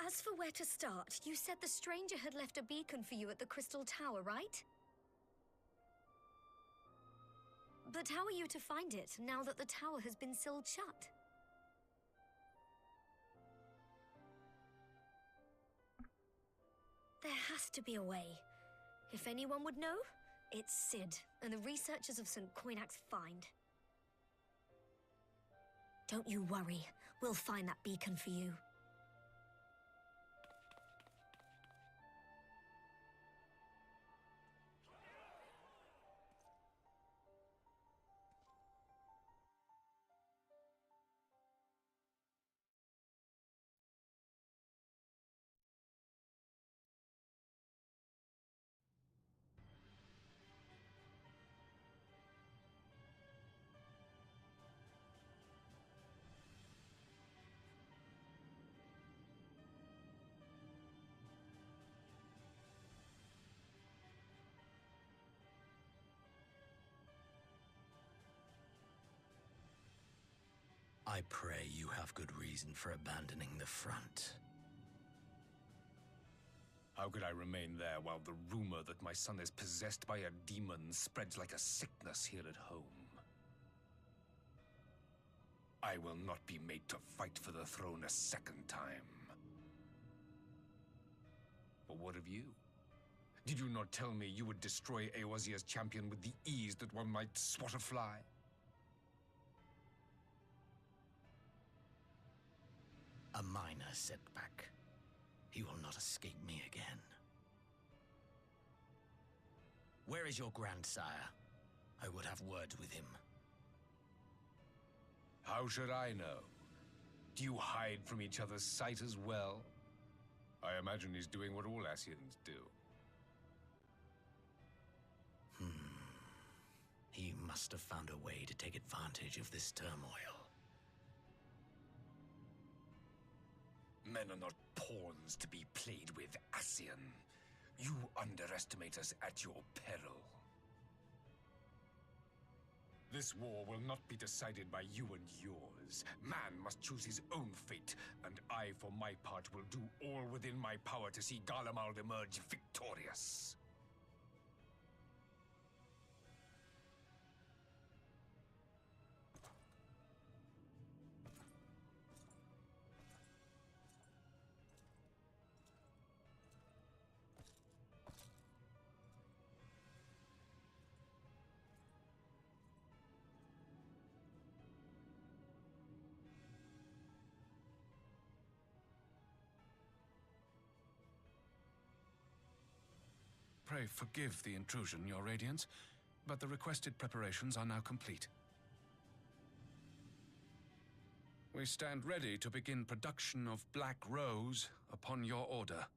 As for where to start, you said the stranger had left a beacon for you at the Crystal Tower, right? But how are you to find it, now that the tower has been sealed shut? There has to be a way. If anyone would know, it's Sid, and the researchers of St. Coinac's find. Don't you worry, we'll find that beacon for you. I pray you have good reason for abandoning the front. How could I remain there while the rumor that my son is possessed by a demon spreads like a sickness here at home? I will not be made to fight for the throne a second time. But what of you? Did you not tell me you would destroy Eorzea's champion with the ease that one might swat a fly? A minor setback. He will not escape me again. Where is your grandsire? I would have words with him. How should I know? Do you hide from each other's sight as well? I imagine he's doing what all Ascians do. He must have found a way to take advantage of this turmoil. Men are not pawns to be played with, Ascian. You underestimate us at your peril. This war will not be decided by you and yours. Man must choose his own fate, and I, for my part, will do all within my power to see Garlemald emerge victorious. Pray forgive the intrusion, Your Radiance, but the requested preparations are now complete. We stand ready to begin production of Black Rose upon your order.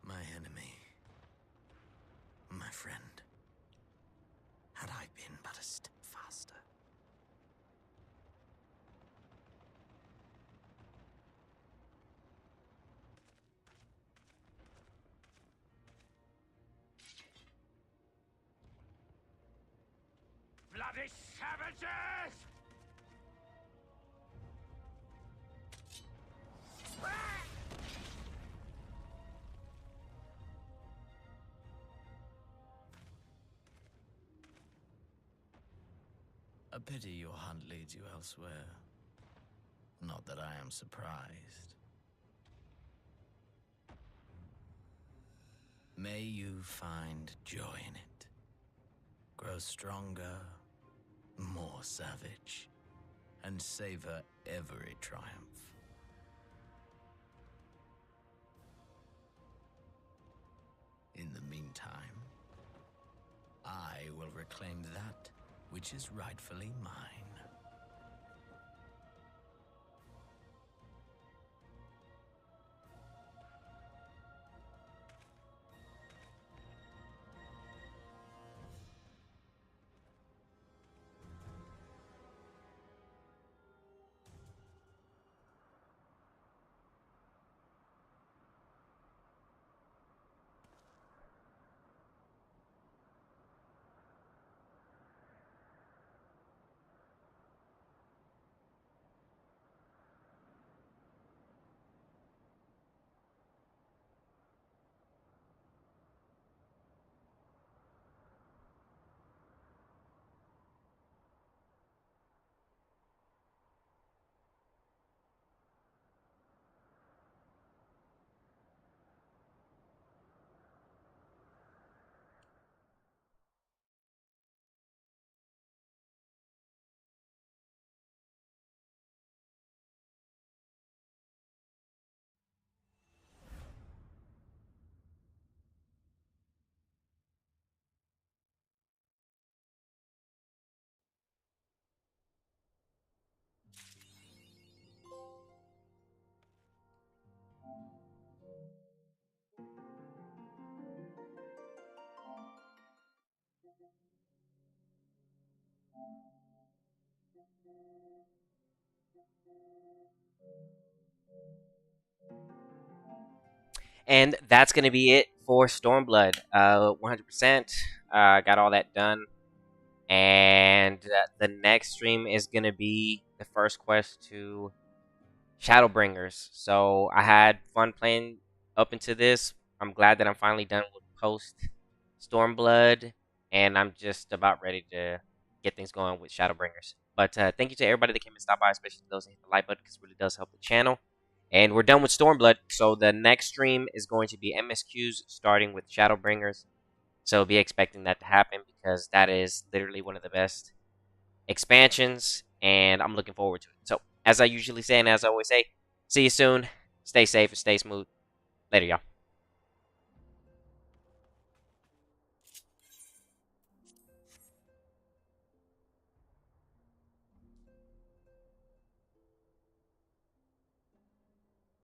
My enemy. My friend. Had I been but a step faster. Bloody savages! A pity your hunt leads you elsewhere. Not that I am surprised. May you find joy in it. Grow stronger, more savage, and savor every triumph. In the meantime, I will reclaim that which is rightfully mine. And that's going to be it for Stormblood. 100%. Got all that done. And the next stream is going to be the first quest to Shadowbringers. So I had fun playing up into this. I'm glad that I'm finally done with post Stormblood. And I'm just about ready to get things going with Shadowbringers. But thank you to everybody that came and stopped by, especially those that hit the like button, because it really does help the channel. And we're done with Stormblood, so the next stream is going to be MSQs, starting with Shadowbringers. So be expecting that to happen, because that is literally one of the best expansions, and I'm looking forward to it. So, as I usually say, and as I always say, see you soon, stay safe, and stay smooth. Later, y'all.